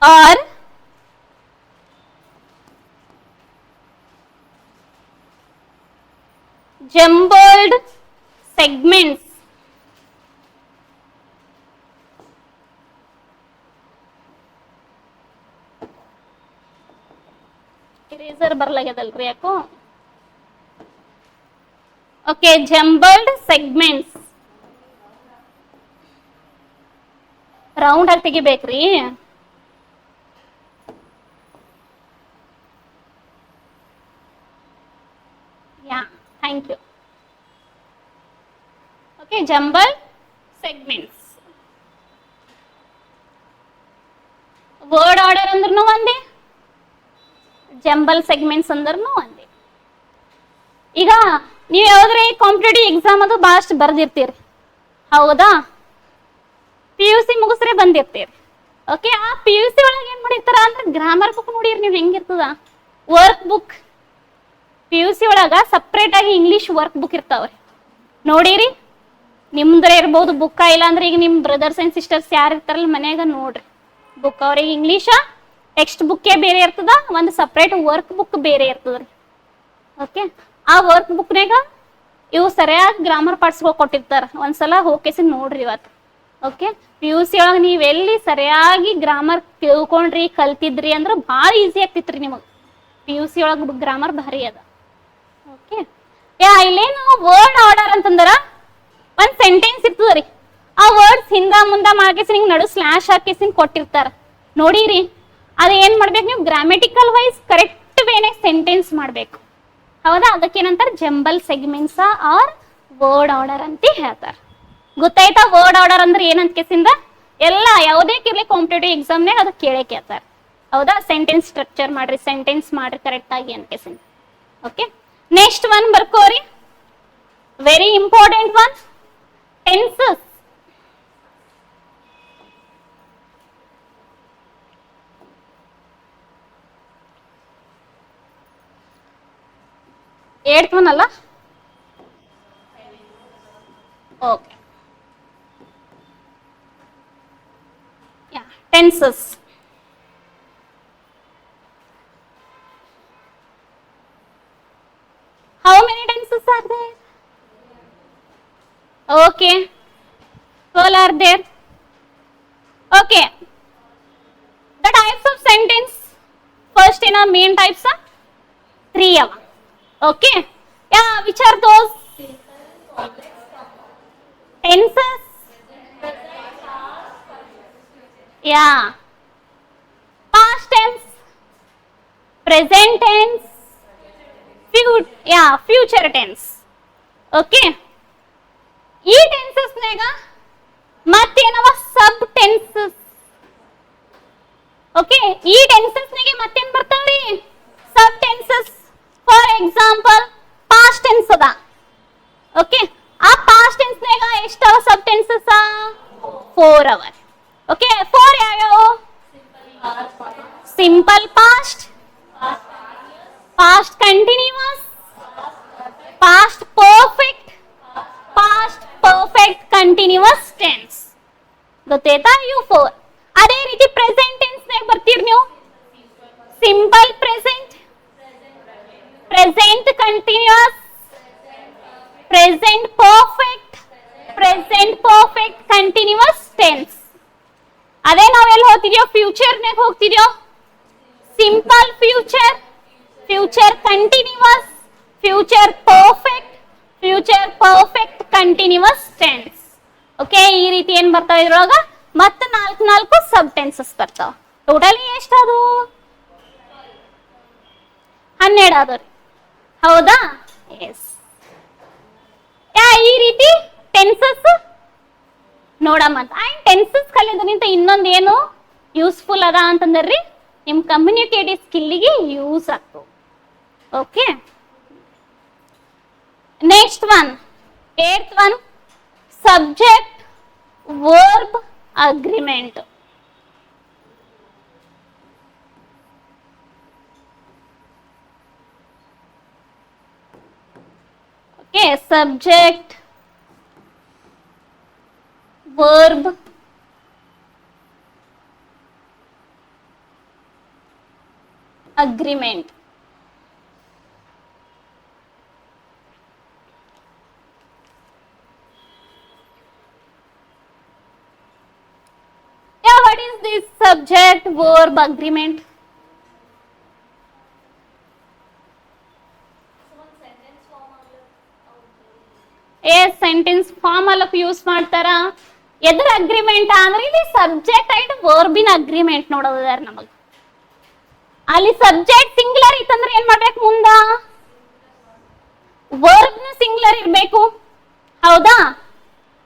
Or jumbled segments. Eraser ಬರ್ಲಾಗ್ಯದಲ್ರಿ ಯಾಕೋ. Okay, jumbled segments. ರೌಂಡ್ ಆಗಿ ತೆಗಿಬೇಕ್ರಿ. Yeah, thank you. Okay, jumbled segments. Word order ಅಂದ್ರೂ ಒಂದೇ, ಜಂಬಲ್ ಸೆಗ್ಮೆಂಟ್ಸ್ ಅಂದ್ರೂ ಒಂದೇ. ಈಗ ನೀವು ಯಾವ್ದ್ರೆ ಕಾಂಪಿಟೇಟಿವ್ ಎಕ್ಸಾಮ್ ಅದು ಭಾಳಷ್ಟು ಬರ್ದಿರ್ತೀರಿ, ಹೌದಾ? PUC ಮುಗಿಸ್ರೆ ಬಂದಿರ್ತೀರಿ. ಓಕೆ, ಆ PUC ಒಳಗೆ ಏನ್ ಮಾಡಿರ್ತಾರ ಅಂದ್ರೆ ಗ್ರಾಮರ್ ಬುಕ್ ನೋಡಿರಿ ನೀವು ಹೆಂಗಿರ್ತದ. ವರ್ಕ್ ಬುಕ್ PUC ಒಳಗ ಸಪ್ರೇಟ್ ಆಗಿ ಇಂಗ್ಲಿಷ್ ವರ್ಕ್ ಬುಕ್ ಇರ್ತಾವ್ರಿ, ನೋಡಿರಿ. ನಿಮ್ದ್ರೆ ಇರ್ಬೋದು ಬುಕ್ಕ, ಇಲ್ಲ ಅಂದ್ರೆ ಈಗ ನಿಮ್ ಬ್ರದರ್ಸ್ ಅಂಡ್ ಸಿಸ್ಟರ್ಸ್ ಯಾರು ಇರ್ತಾರಲ್ಲ ಮನ್ಯಾಗ ನೋಡ್ರಿ ಬುಕ್. ಅವ್ರಿಗೆ ಇಂಗ್ಲೀಷ ಟೆಕ್ಸ್ಟ್ ಬುಕ್ಕೇ ಬೇರೆ ಇರ್ತದ, ಒಂದು ಸಪ್ರೇಟ್ ವರ್ಕ್ ಬುಕ್ ಬೇರೆ ಇರ್ತದ್ರಿ. ಓಕೆ, ಆ ವರ್ಕ್ ಬುಕ್ನಾಗ ಇವು ಸರಿಯಾಗಿ ಗ್ರಾಮರ್ ಪಾರ್ಟ್ಸ್ಗಳು ಕೊಟ್ಟಿರ್ತಾರ. ಒಂದ್ಸಲ ಹೋಗ್ಕೇಸಿ ನೋಡ್ರಿ ಇವತ್ತು. ಓಕೆ, PUC ಒಳಗೆ ನೀವು ಎಲ್ಲಿ ಸರಿಯಾಗಿ ಗ್ರಾಮರ್ ತಿಳ್ಕೊಂಡ್ರಿ ಕಲ್ತಿದ್ರಿ ಅಂದ್ರೆ ಭಾಳ ಈಸಿ ಆಗ್ತಿತ್ರಿ ನಿಮಗೆ. PUC ಒಳಗೆ ಗ್ರಾಮರ್ ಭಾರಿ ಅದ. ಓಕೆ, ಇಲ್ಲೇನು ವರ್ಡ್ ಆರ್ಡರ್ ಅಂತಂದ್ರ ಒಂದ್ ಸೆಂಟೆನ್ಸ್ ಇರ್ತದ್ರಿ, ಆ ವರ್ಡ್ಸ್ ಹಿಂದ ಮುಂದ ಮಾಡ್ಕೇಸಿ ನಿಂಗೆ ನಡು ಸ್ಲ್ಯಾಶ್ ಹಾಕೇಸಿ ಕೊಟ್ಟಿರ್ತಾರ, ನೋಡಿರಿ. ಅದು ಏನ್ ಮಾಡ್ಬೇಕು ನೀವು ಗ್ರಾಮೆಟಿಕಲ್ ವೈಸ್ ಕರೆಕ್ಟ್ ವೇನೆ ಸೆಂಟೆನ್ಸ್ ಮಾಡ್ಬೇಕು, ಹೌದಾ? ಅದಕ್ಕೇನಂತಾರೆ jumble segments or word order ಅಂತ ಹೇಳ್ತಾರೆ. ಗೊತ್ತಾಯ್ತಾ? ವರ್ಡ್ ಆರ್ಡರ್ ಅಂದ್ರೆ ಏನಂತ ಕೇಸಿಂದ ಎಲ್ಲ ಯಾವುದೇ ಕಿರ್ಲಿ ಕಾಂಪಿಟೇಟಿವ್ ಎಕ್ಸಾಮ್ನಾಗ ಅದು ಕೇಳೇ ಕೇಳ್ತಾರೆ, ಹೌದಾ? ಸೆಂಟೆನ್ಸ್ ಸ್ಟ್ರಕ್ಚರ್ ಮಾಡ್ರಿ, ಸೆಂಟೆನ್ಸ್ ಮಾಡ್ರಿ ಕರೆಕ್ಟ್ ಆಗಿ ಅಂತ ಕೇಸಿಂದ. ಓಕೆ, ನೆಕ್ಸ್ಟ್ ಒನ್ ಬರ್ಕೋರಿ, ವೆರಿ ಇಂಪಾರ್ಟೆಂಟ್ ಒನ್, ಟೆನ್ಸಸ್. ಏಳ್ತ್ ಒನ್ ಅಲ್ಲ? Okay, tenses. How many tenses are there? Okay, 12 are there. Okay, the types of sentence, first in our main types are 3 of. Okay, yeah, which are those tenses? Yeah, past tense, present tense, future tense. Okay, ಈ ಟೆನ್ಸಸ್ ನಾಗ ಮತ್ತೇನವ ಸಬ್ ಟೆನ್ಸಸ್. ಓಕೆ, ಈ ಟೆನ್ಸಸ್ ನಾಗೆ ಮತ್ತೇನ್ ಬರ್ತಾವ್ರಿ? Sub tenses. For example past tense ಅದ. ಓಕೆ, ಆ ಪಾಸ್ಟ್ ಟೆನ್ಸ್ ನಾಗ ಎಷ್ಟವ ಸಬ್ ಟೆನ್ಸಸ್? 4 ಅವ. ಓಕೆ, 4 ಯಾವ್ಯಾವು? Simple past, past continuous, past perfect, past perfect continuous tense. ಗೊತ್ತಾಯ್ತಾ? ಇವು 4. ಅದೇ ರೀತಿ ಪ್ರೆಸೆಂಟ್ ಟೆನ್ಸ್ ನಾಗ ಬರ್ತೀರಿ ನೀವು, simple present, present continuous, present perfect, present perfect continuous tense. ಅದೇ ನಾವೆಲ್ಲ ಹೋಗ್ತಿದ್ಯೋ ಫ್ಯೂಚರ್ ನಾಗ ಹೋಗ್ತಿದ್ಯೋ, simple future, future continuous, future perfect, future perfect continuous tense. Okay, ಈ ರೀತಿ ಏನ್ ಬರ್ತಾವ ಇದ್ರೊಳಗ? ಮತ್ತೆ 4 ಸಬ್ ಟೆನ್ಸಸ್ ಬರ್ತಾವ. ಟೋಟಲಿ ಎಷ್ಟದು? 12 ಆದವ್ರಿ, ಹೌದಾ? ಎಸ್. ಈ ರೀತಿ ಟೆನ್ಸಸ್ ನೋಡಮ್ಮ ಅಂತ. ಟೆನ್ಸಸ್ ಕಲಿಯೋದ್ರಿಂದ ಇನ್ನೊಂದು ಏನು ಯೂಸ್ಫುಲ್ ಅದ ಅಂತಂದ್ರಿ, ನಿಮ್ ಕಮ್ಯುನಿಕೇಟಿವ್ ಸ್ಕಿಲ್ಗೆ ಯೂಸ್ ಆಗ್ತದೆ. Okay, next one, 8th one, subject verb agreement. Okay, subject verb agreement. subject verb agreement. Sentence form ಅಲ್ಲ ಯೂಸ್ ಮಾಡ್ತಾರ. ಎದ್ರ ಅಗ್ರಿಮೆಂಟ್ ಅಂದ್ರೆ ಇಲ್ಲಿ ಸಬ್ಜೆಕ್ಟ್ ಅಂಡ್ ವರ್ಬಿನ ಅಗ್ರಿಮೆಂಟ್ ನೋಡೋದಾರ ನಮಗ್. ಅಲ್ಲಿ ಸಬ್ಜೆಕ್ಟ್ ಸಿಂಗ್ಯುಲರ್ ಇತ್ತಂದ್ರೆ ಏನ್ ಮಾಡ್ಬೇಕು ಮುಂದ ವರ್ಬ್ ಸಿಂಗ್ಯುಲರ್ ಇರ್ಬೇಕು. ಹೌದಾ?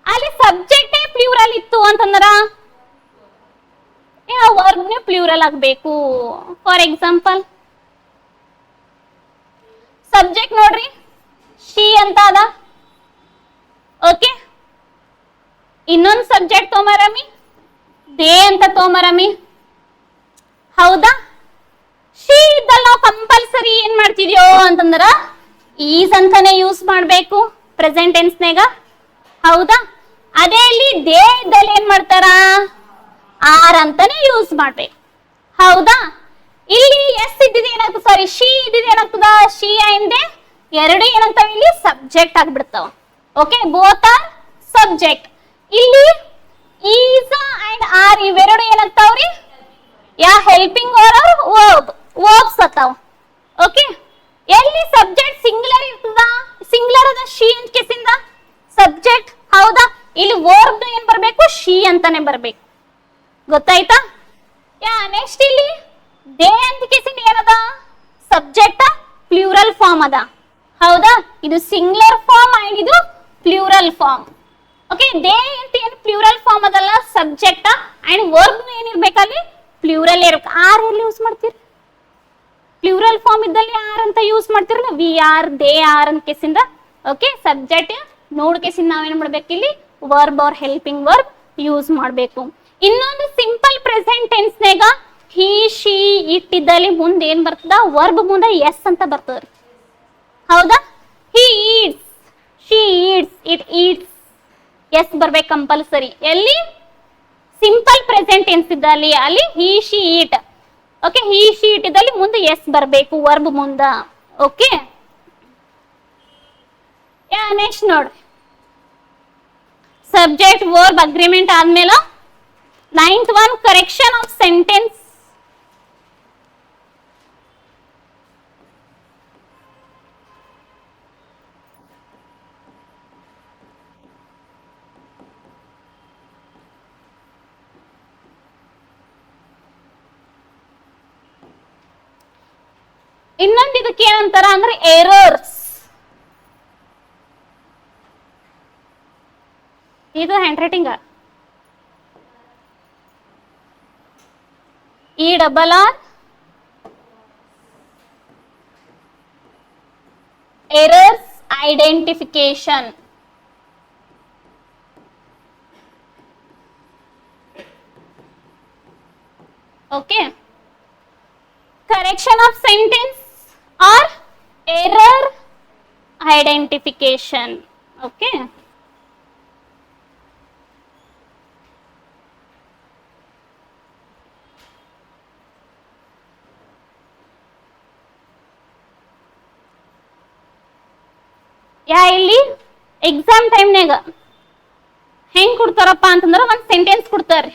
ಅಲ್ಲಿ ಸಬ್ಜೆಕ್ಟ್ ಪ್ಲೂರಲ್ ಇತ್ತು ಅಂತಂದ್ರ ವರ್ಬ್ ಪ್ಲೂರಲ್ ಆಗ್ಬೇಕು. ಫಾರ್ ಎಕ್ಸಾಂಪಲ್ ಸಬ್ಜೆಕ್ಟ್ ನೋಡ್ರಿ ಶಿ ಅಂತ ಅದ. ಓಕೆ, ಇನ್ನೊಂದು ಸಬ್ಜೆಕ್ಟ್ ತೊಂಬರಮಿ ದೇ ಅಂತ ತೊಂಬರಮಿ. ಹೌದಾ? ಶಿ ಇದ್ದಲ್ಲಿ ನಾವು ಕಂಪಲ್ಸರಿ ಏನ್ ಮಾಡ್ತಿದ್ಯೋ ಅಂತಂದ್ರ ಈಸ್ ಅಂತಾನೆ ಯೂಸ್ ಮಾಡ್ಬೇಕು ಪ್ರೆಸೆಂಟ್ ಟೆನ್ಸ್ನಾಗ. ಹೌದಾ? ಅದೇ ಇಲ್ಲಿ ದೇ ಇದ್ದಲ್ಲಿ ಏನ್ ಮಾಡ್ತಾರ ಆರ್ ಅಂತಾನೆ ಯೂಸ್ ಮಾಡ್ಬೇಕು. ಹೌದಾ? ಇಲ್ಲಿ ಎಸ್ ಇದ್ದಿದ್ದು ಏನಾಗ್ತದ, ಸಾರಿ ಶಿ ಇದ್ದಿದ್ದು ಏನಾಗ್ತದ, ಶಿ ಹಿಂದೆ ಎರಡು ಏನಾಗ್ತಾವ ಇಲ್ಲಿ ಸಬ್ಜೆಕ್ಟ್ ಆಗ್ಬಿಡ್ತಾವ. Okay, both are subject. ಇಲ್ಲಿ ಈಸ್ ಅಂಡ್ ಆರ್ ಇವೆರಡು ಏನಾಗ್ತಾವ್ರಿ ಹೆಲ್ಪಿಂಗ್ ವರ್ಬ್ ವರ್ಬ್ಸ್ ಅತ್ತಾವ. ಓಕೆ, ಎಲ್ಲಿ ಸಬ್ಜೆಕ್ಟ್ ಸಿಂಗ್ಯುಲರ್ ಇರ್ತದ, ಸಿಂಗ್ಯುಲರ್ ಅದ ಶಿ ಅಂತ ಕೇಸಿಂದ ಸಬ್ಜೆಕ್ಟ್. ಹೌದಾ? ಇಲ್ಲಿ ವರ್ಬ್ ಏನ್ ಬರ್ಬೇಕು ಶಿ ಅಂತಾನೆ ಬರ್ಬೇಕು. ಗೊತ್ತಾಯ್ತಾ? ನೆಕ್ಸ್ಟ್ ಇಲ್ಲಿ ದೇ ಅಂತ ಕೇಸಿಂದ ಏನದ ಸಬ್ಜೆಕ್ಟ್ ಪ್ಲೂರಲ್ ಫಾರ್ಮ್ ಅದ. ಹೌದಾ? ಇದು ಸಿಂಗ್ಯುಲರ್ ಫಾರ್ಮ್ ಅಂಡ್ ಇದು ಪ್ಲೂರಲ್ ಫಾರ್ಮ್. ಓಕೆ, ದೇ ಅಂತ ಏನು ಪ್ಲೂರಲ್ ಫಾರ್ಮ್ ಅದಲ್ಲ ಸಬ್ಜೆಕ್ಟ್ ಅಂಡ್ ವರ್ಬ್ ಏನಿರ್ಬೇಕಲ್ಲಿ ಪ್ಲೂರಲ್ ಇರ್ಬೇಕು. ಆರ್ ಎಲ್ಲಿ ಯೂಸ್ ಮಾಡ್ತೀರಿ? ಪ್ಲೂರಲ್ ಫಾರ್ಮ್ ಇದ್ದಲ್ಲಿ ಆರ್ ಅಂತ ಯೂಸ್ ಮಾಡ್ತಿರಲ್ಲ, ವಿ ಆರ್ ದೇ ಆರ್ ಅಂತ ಕೇಸಿಂದ. ಓಕೆ, ಸಬ್ಜೆಕ್ಟ್ ನೋಡ್ ಕೇಸಿಂದ ನಾವೇನ್ ಮಾಡ್ಬೇಕು ಇಲ್ಲಿ verb are helping verb use ಮಾಡ್ಬೇಕು. ಇನ್ನೊಂದು ಸಿಂಪಲ್ ಪ್ರೆಸೆಂಟ್ ಟೆನ್ಸ್ನಾಗ ಹಿ ಶಿ ಇಟ್ ಇದ್ದಲ್ಲಿ ಮುಂದೆ ಏನ್ ಬರ್ತದ ವರ್ಬ್ ಮುಂದೆ ಎಸ್ ಅಂತ ಬರ್ತದ್ರಿ. ಹೌದಾ? He eats, she eats, it eats, S ಬರ್ಬೇಕು ಕಂಪಲ್ಸರಿ. ಎಲ್ಲಿ ಸಿಂಪಲ್ ಪ್ರೆಸೆಂಟ್ ಟೆನ್ಸ್ ಇದ್ದಲ್ಲಿ ಅಲ್ಲಿ he she eat. Okay, he she it ಇದ್ದಲ್ಲಿ ಮುಂದೆ ಎಸ್ ಬರ್ಬೇಕು ವರ್ಬ್ ಮುಂದ. ಓಕೆ, ನೆಕ್ಸ್ಟ್ ನೋಡ್ರಿ ಸಬ್ಜೆಕ್ಟ್ ವರ್ಬ್ ಅಗ್ರಿಮೆಂಟ್ ಆದ್ಮೇಲೆ 9th one correction of sentence. ಇನ್ನೊಂದು ಇದಕ್ಕೆ ಏನಂತಾರ ಅಂದ್ರೆ ಎರರ್ಸ್. ಇದು hand writing E double R errors identification. Okay, correction of sentence or error identification. Okay, ಇಲ್ಲಿ ಎಕ್ಸಾಮ್ ಟೈಮ್ನಾಗ ಹೆಂಗ್ ಕೊಡ್ತಾರಪ್ಪ ಅಂತಂದ್ರ ಒಂದ್ ಸೆಂಟೆನ್ಸ್ ಕೊಡ್ತಾರ್ರಿ,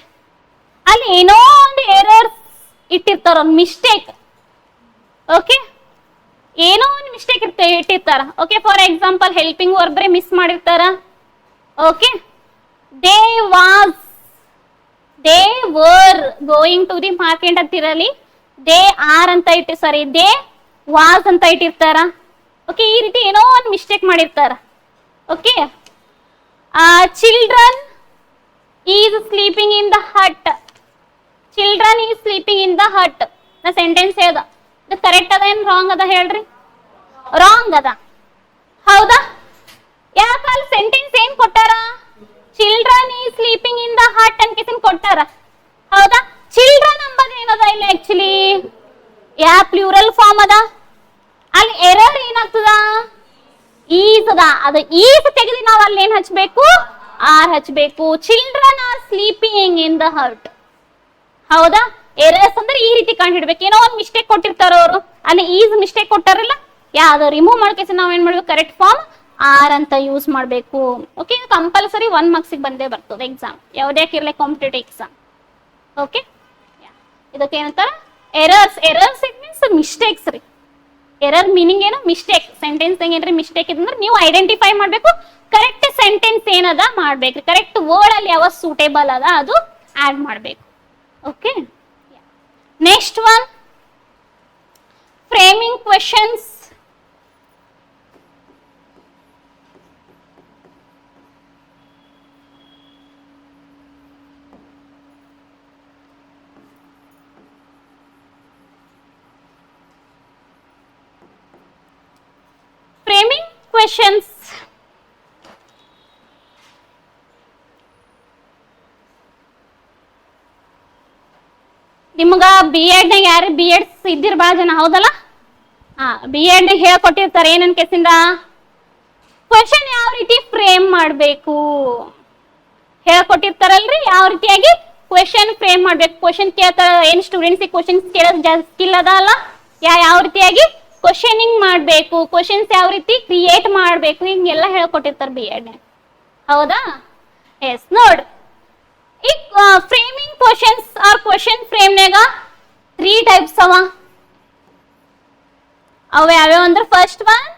ಅಲ್ಲಿ ಏನೋ ಒಂದು ಎರರ್ಸ್ ಇಟ್ಟಿರ್ತಾರ, ಒಂದು ಮಿಸ್ಟೇಕ್. ಓಕೆ, ಏನೋ ಒಂದು ಮಿಸ್ಟೇಕ್ ಇಟ್ಟಿರ್ತಾರ. ಓಕೆ, ಫಾರ್ ಎಕ್ಸಾಂಪಲ್ ಹೆಲ್ಪಿಂಗ್ ವರ್ಬ್ರೆ ಮಿಸ್ ಮಾಡಿರ್ತಾರ. Okay, they were going to the market ಅಂತಿರಲಿ ದೇ ಆರ್ ಅಂತ ದೇ ವಾಸ್ ಅಂತ ಇಟ್ಟಿರ್ತಾರ. ಓಕೆ, ಈ ರೀತಿ ಏನೋ ಒಂದು ಮಿಸ್ಟೇಕ್ ಮಾಡಿರ್ತಾರ. Okay, children is sleeping in the hut. Children is sleeping in the hut ನ ಸೆಂಟೆನ್ಸ್ ಅದ. ಇದು ಕರೆಕ್ಟ್ ಅದ ಏನ್ ರಾಂಗ್ ಅದ ಹೇಳ್ರಿ? ರಾಂಗ್ ಅದ. ಹೌದಾ? ಯಾಕಲ್ಲಿ ಸೆಂಟೆನ್ಸ್ ಏನ್ ಕೊಟ್ಟಾರ? Children is sleeping in the hut ಅಂತ ಕೊಟ್ಟಾರ. ಹೌದಾ? ಚಿಲ್ಡ್ರನ್ ಅಂಬದು ಏನದ ಇಲ್ಲ ಆಕ್ಚುಲಿ ಪ್ಲೂರಲ್ ಫಾರ್ಮ್ ಅದ. ಅಲ್ಲಿ ಎರರ್ ಏನಾಗ್ತದ? ಈಸ್ ಅದ. ಅದು ಈಸ್ ತೆಗೆದು ನಾವು ಅಲ್ಲಿ ಏನ್ ಹಚ್ಬೇಕು? ಆರ್ ಹಚ್ಬೇಕು. Children are sleeping in the hurt. ಹೌದಾ? ಎರರ್ಸ್ ಅಂದ್ರೆ ಈ ರೀತಿ ಕಂಡು ಹಿಡ್ಬೇಕು. ಏನೋ ಒಂದು ಮಿಸ್ಟೇಕ್ ಕೊಟ್ಟಿರ್ತಾರ ಅವರು, ಅಲ್ಲಿ ಈಸ್ ಮಿಸ್ಟೇಕ್ ಕೊಟ್ಟಾರಲ್ಲ, ಅದು ರಿಮೂವ್ ಮಾಡ್ಕೇಸಿ ನಾವ್ ಏನ್ ಮಾಡ್ಬೇಕು? ಕರೆಕ್ಟ್ ಫಾರ್ಮ್ ಆರ್ ಅಂತ ಯೂಸ್ ಮಾಡ್ಬೇಕು. ಓಕೆ, ಕಂಪಲ್ಸರಿ 1 ಮಾರ್ಕ್ಸ್ ಬಂದೇ ಬರ್ತದೆ ಎಕ್ಸಾಮ್, ಯಾವುದೇ ಇರ್ಲಿ ಕಾಂಪಿಟೇಟಿವ್ ಎಕ್ಸಾಮ್. ಓಕೆ, ಇದಕ್ಕೆ ಏನಂತಾರ errors. Errors it means mistakes ರೀ. ಎರರ್ ಮೀನಿಂಗ್ ಏನು? ಮಿಸ್ಟೇಕ್. ಸೆಂಟೆನ್ಸ್ ಏನ್ರಿ ಮಿಸ್ಟೇಕ್ ಇದ್ರೆ ನೀವು ಐಡೆಂಟಿಫೈ ಮಾಡ್ಬೇಕು, ಕರೆಕ್ಟ್ ಸೆಂಟೆನ್ಸ್ ಏನದ ಮಾಡ್ಬೇಕ್ರಿ, ಕರೆಕ್ಟ್ ವರ್ಡ್ ಅಲ್ಲಿ ಯಾವ ಸೂಟೇಬಲ್ ಅದ ಅದು ಆಡ್ ಮಾಡ್ಬೇಕು. Okay, next one framing questions. Framing questions. ನಿಮ್ಗ ಬಿ ಎಡ್ ಯಾರು ಬಿ ಎಡ್ಸ್ ಇದ್ದಿರ್ ಬಾಳ ಜನ ಹೌದಲ್ಲ? ಬಿ ಎಡ್ ಹೇಳ್ಕೊಟ್ಟಿರ್ತಾರೆ ಏನನ್ ಕೇಸಿಂದ ಕ್ವೆಶನ್ ಯಾವ ರೀತಿ ಫ್ರೇಮ್ ಮಾಡ್ಬೇಕು ಹೇಳ್ಕೊಟ್ಟಿರ್ತಾರಲ್ರಿ. ಯಾವ ರೀತಿಯಾಗಿ ಕ್ವೆಶನ್ ಫ್ರೇಮ್ ಮಾಡ್ಬೇಕು. ಕ್ವೆಶನ್ ಕೇಳ್ತಾರ, ಏನ್ ಸ್ಟೂಡೆಂಟ್ಸ್ ಕ್ವೆಶನ್ಸ್ ಕೇಳೋದ್ ಜಾಸ್ತಿ ಸ್ಕಿಲ್ ಅದ ಅಲ್ಲ, ಯಾವ ರೀತಿಯಾಗಿ ಕ್ವಶನಿಂಗ್ ಮಾಡ್ಬೇಕು, ಕ್ವಶನ್ಸ್ ಯಾವ ರೀತಿ ಕ್ರಿಯೇಟ್ ಮಾಡ್ಬೇಕು, ಹಿಂಗೆಲ್ಲ ಹೇಳ್ಕೊಟ್ಟಿರ್ತಾರೆ ಬಿ ಎಡ್. ಹೌದಾ? ಎಸ್. ನೋಡ್, ಈ ಫ್ರೇಮಿಂಗ್ ಕ್ವಶನ್ಸ್ ಆರ್ ಕ್ವಶನ್ ಫ್ರೇಮ್ನಾಗ 3 ಟೈಪ್ಸ್ ಅವ. ಅವ ಯಾವ್ಯಾವ ಅಂದ್ರೆ ಫಸ್ಟ್ ಒನ್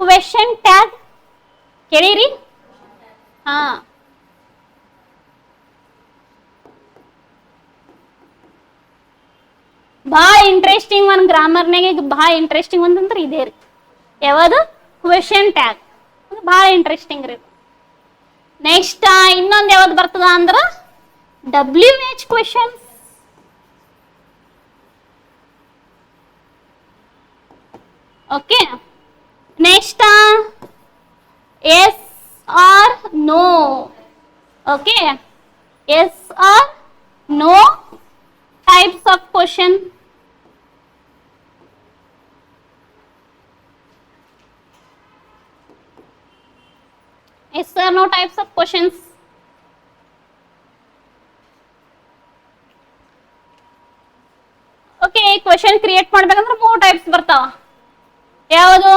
ಕ್ವೆಶನ್ ಟ್ಯಾಗ್. ಕೇಳಿರಿ? ಬಹಳ ಇಂಟ್ರೆಸ್ಟಿಂಗ್ ಒನ್ ಗ್ರಾಮರ್ನಾಗೆ ಬಹಳ ಇಂಟ್ರೆಸ್ಟಿಂಗ್ ಒಂದಂದ್ರೆ ಇದೇ ರೀ. ಯಾವುದು? Question tag. ಬಹಳ ಇಂಟ್ರೆಸ್ಟಿಂಗ್ ರೀ. ನೆಕ್ಸ್ಟ್ ಇನ್ನೊಂದು ಯಾವ್ದು ಬರ್ತದ ಅಂದ್ರ WH questions. Okay, next yes or no. Okay, yes or no types of question. Yes or no types of questions. Okay, question create ಮಾಡ್ಬೇಕಂದ್ರೆ 3 ಟೈಪ್ಸ್ ಬರ್ತಾವ. ಯಾವುದು?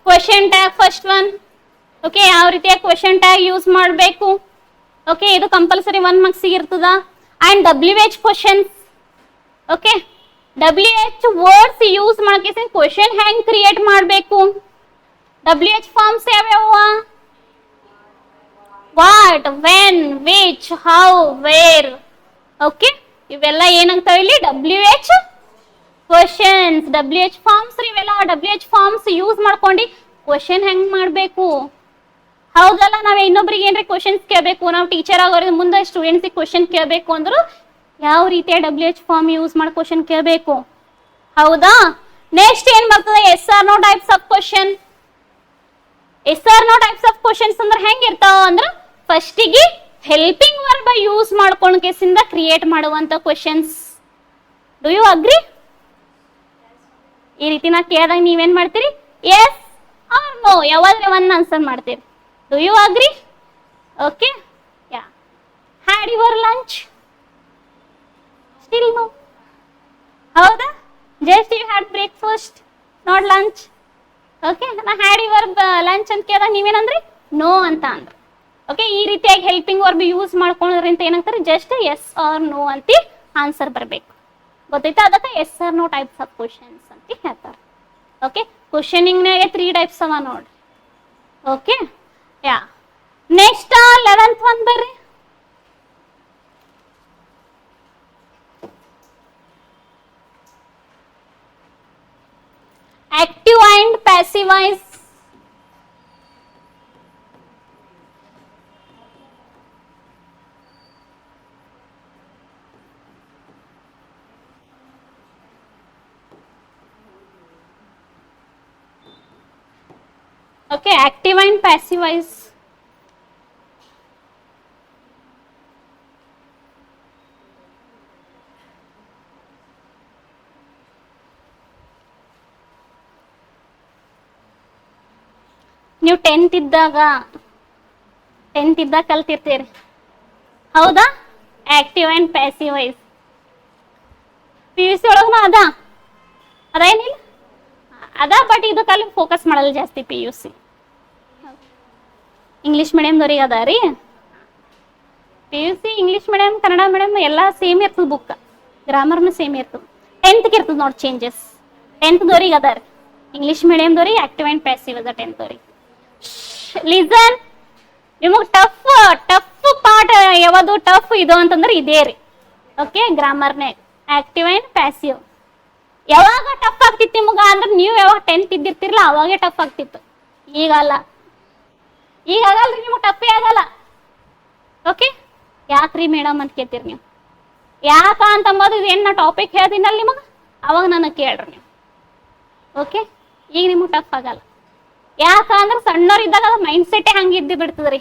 Question tag first one. Okay, ಯಾವ ರೀತಿಯ ಕ್ವೆಶನ್ ಟ್ಯಾಗ್ ಯೂಸ್ ಮಾಡಬೇಕು. ಓಕೆ, ಇದು ಕಂಪಲ್ಸರಿ 1 ಮಾರ್ಕ್ಸ್ ಇರ್ತದ. And WH questions. Okay, WH words use ಮಾಡಕ್ಕೆ ಕ್ವೆಶನ್ ಹೆಂಗ್ ಕ್ರಿಯೇಟ್ ಮಾಡಬೇಕು. WH ಫಾರ್ಮ್ಸ್ ಯಾವ್ಯಾವ? What, when, which, how, where. Okay, ಇವೆಲ್ಲ ಏನಾಗ್ತಾವ ಇಲ್ಲಿ? WH questions. WH ಫಾರ್ಮ್ಸ್ ಇವೆಲ್ಲ. WH ಫಾರ್ಮ್ಸ್ ಯೂಸ್ ಮಾಡ್ಕೊಂಡು ಕ್ವೆಶನ್ ಹೆಂಗ್ ಮಾಡಬೇಕು. ಹೌದಲ್ಲ? ನಾವ್ ಇನ್ನೊಬ್ರಿಗೆ ಏನ್ರಿ ಕ್ವೆಶನ್ಸ್ ಕೇಳಬೇಕು, ನಾವು ಟೀಚರ್ ಆಗೋರಿಗೆ ಮುಂದೆ ಸ್ಟೂಡೆಂಟ್ಸ್ ಕ್ವೆಶನ್ ಕೇಳಬೇಕು ಅಂದ್ರು ಯಾವ ರೀತಿಯ WH ಫಾರ್ಮ್ ಯೂಸ್ ಮಾಡಿ ಕ್ವೆಶನ್ ಕೇಳಬೇಕು. ಹೌದಾ? ನೆಕ್ಸ್ಟ್ ಏನ್ ಬರ್ತದೆ? Yes or no types of question. Yes or no types of questions ಅಂದ್ರೆ ಹೆಂಗಿರ್ತಾವ ಅಂದ್ರೆ ಫಸ್ಟಿಗೆ ಹೆಲ್ಪಿಂಗ್ ವರ್ಬ್ ಯೂಸ್ ಮಾಡ್ಕೊಂಡು ಕೇಸಿಂದ ಕ್ರಿಯೇಟ್ ಮಾಡುವಂತ ಕ್ವೆಶನ್ಸ್. Do you agree? ಈ ರೀತಿ ನಾ ಕೇಳಿದಾಗ ನೀವೇನ್ ಮಾಡ್ತೀರಿ? ಎಸ್ ಆರ್ ನೋ ಯಾವಾದ್ರೆ ಒನ್ ಆನ್ಸರ್ ಮಾಡ್ತೀರಿ. Do you agree? Okay, yeah. Had your lunch? Still no. ಹೌದಾ? Just you had breakfast, not lunch. Okay, ನಾ ಹ್ಯಾಡ್ ಯುವರ್ ಲಂಚ್ ಅಂತ ಕೇಳಿದಾಗ ನೀವೇನಂದ್ರಿ? ನೋ ಅಂತ ಅಂದ್ರಿ. ಓಕೆ, ಈ ರೀತಿಯಾಗಿ ಹೆಲ್ಪಿಂಗ್ ವರ್ಬ್ ಯೂಸ್ ಮಾಡ್ಕೊಳ್ಳೋದ್ರಿಂದ ಏನಾಗ್ತಾರೆ? ಜಸ್ಟ್ ಎಸ್ ಆರ್ ನೋ ಅಂತ ಆನ್ಸರ್ ಬರಬೇಕು. ಗೊತ್ತೈತಾ? ಅದಕ್ಕೆ yes or no types of questions ಅಂತ ಹೇಳ್ತಾರೆ. ಓಕೆ, ಕ್ವಶನಿಂಗ್ನಾಗೆ 3 ಟೈಪ್ಸ್ ಅವ ನೋಡ್ರಿ. Okay, yeah. Next 11th one ಬರ್ರಿ. Active and passive voice. Okay, active and passive voice. ನೀವು 10th ಇದ್ದಾಗ ಕಲ್ತಿರ್ತೀರಿ. ಹೌದಾ? Active and passive voice PUC ಒಳಗೂ ಅದೇನಿಲ್ಲ ಅದ, ಬಟ್ ಇದು ಕಲಿ ಫೋಕಸ್ ಮಾಡಲ್ಲ ಜಾಸ್ತಿ. PUC ಇಂಗ್ಲಿಷ್ ಮೀಡಿಯಮ್ದವ್ರಿಗೆ ಅದ ರೀ. PUC English medium, Kannada medium ಎಲ್ಲ ಸೇಮ್ ಇರ್ತದೆ ಬುಕ್. ಗ್ರಾಮರ್ನು ಸೇಮ್ ಇರ್ತದೆ. 10th ಇರ್ತದೆ ನೋಡಿ ಚೇಂಜಸ್. 10th ಅದಾರ ಇಂಗ್ಲಿಷ್ ಮೀಡಿಯಂದವ್ರಿಗೆ ಆಕ್ಟಿವ್ ಅಂಡ್ ಪ್ಯಾಸಿವ್ ಅದ 10th. ಲಿಸನ್, ನಿಮಗೆ ಟಫ್ ಪಾರ್ಟ್ ಯಾವುದು ಟಫ್ ಇದು ಅಂತಂದ್ರೆ ಇದೇ ರೀ. ಓಕೆ, ಗ್ರಾಮರ್ನೇ ಆಕ್ಟಿವ್ ಅಂಡ್ ಪ್ಯಾಸಿವ್. ಯಾವಾಗ ಟಫ್ ಆಗ್ತಿತ್ತು ನಿಮಗ ಅಂದ್ರೆ ನೀವು ಯಾವಾಗ 10th ಇದ್ದಿರ್ತಿರಲ್ಲ ಅವಾಗೇ ಟಫ್ ಆಗ್ತಿತ್ತು. ಈಗಲ್ಲ, ಈಗ ಆಗಲ್ರಿ, ನಿಮ್ಗೆ ಟಫೇ ಆಗಲ್ಲ. ಓಕೆ, ಯಾಕ್ರಿ ಮೇಡಮ್ ಅಂತ ಕೇಳ್ತೀರಿ ನೀವು. ಯಾಕ ಅಂತಂಬೋದು ಇದು ಏನು ನಾ ಟಾಪಿಕ್ ಹೇಳ್ತೀನಲ್ಲ ನಿಮಗೆ, ಅವಾಗ ನನಗೆ ಕೇಳ್ರಿ ನೀವು. ಓಕೆ, ಈಗ ನಿಮ್ಗೆ ಟಫ್ ಆಗಲ್ಲ. ಯಾಕಂದ್ರೆ ಸಣ್ಣವ್ರಿದ್ದಾಗ ಅದು ಮೈಂಡ್ ಸೆಟ್ಟೇ ಹಂಗೆ ಇದ್ದು ಬಿಡ್ತದ್ರಿ.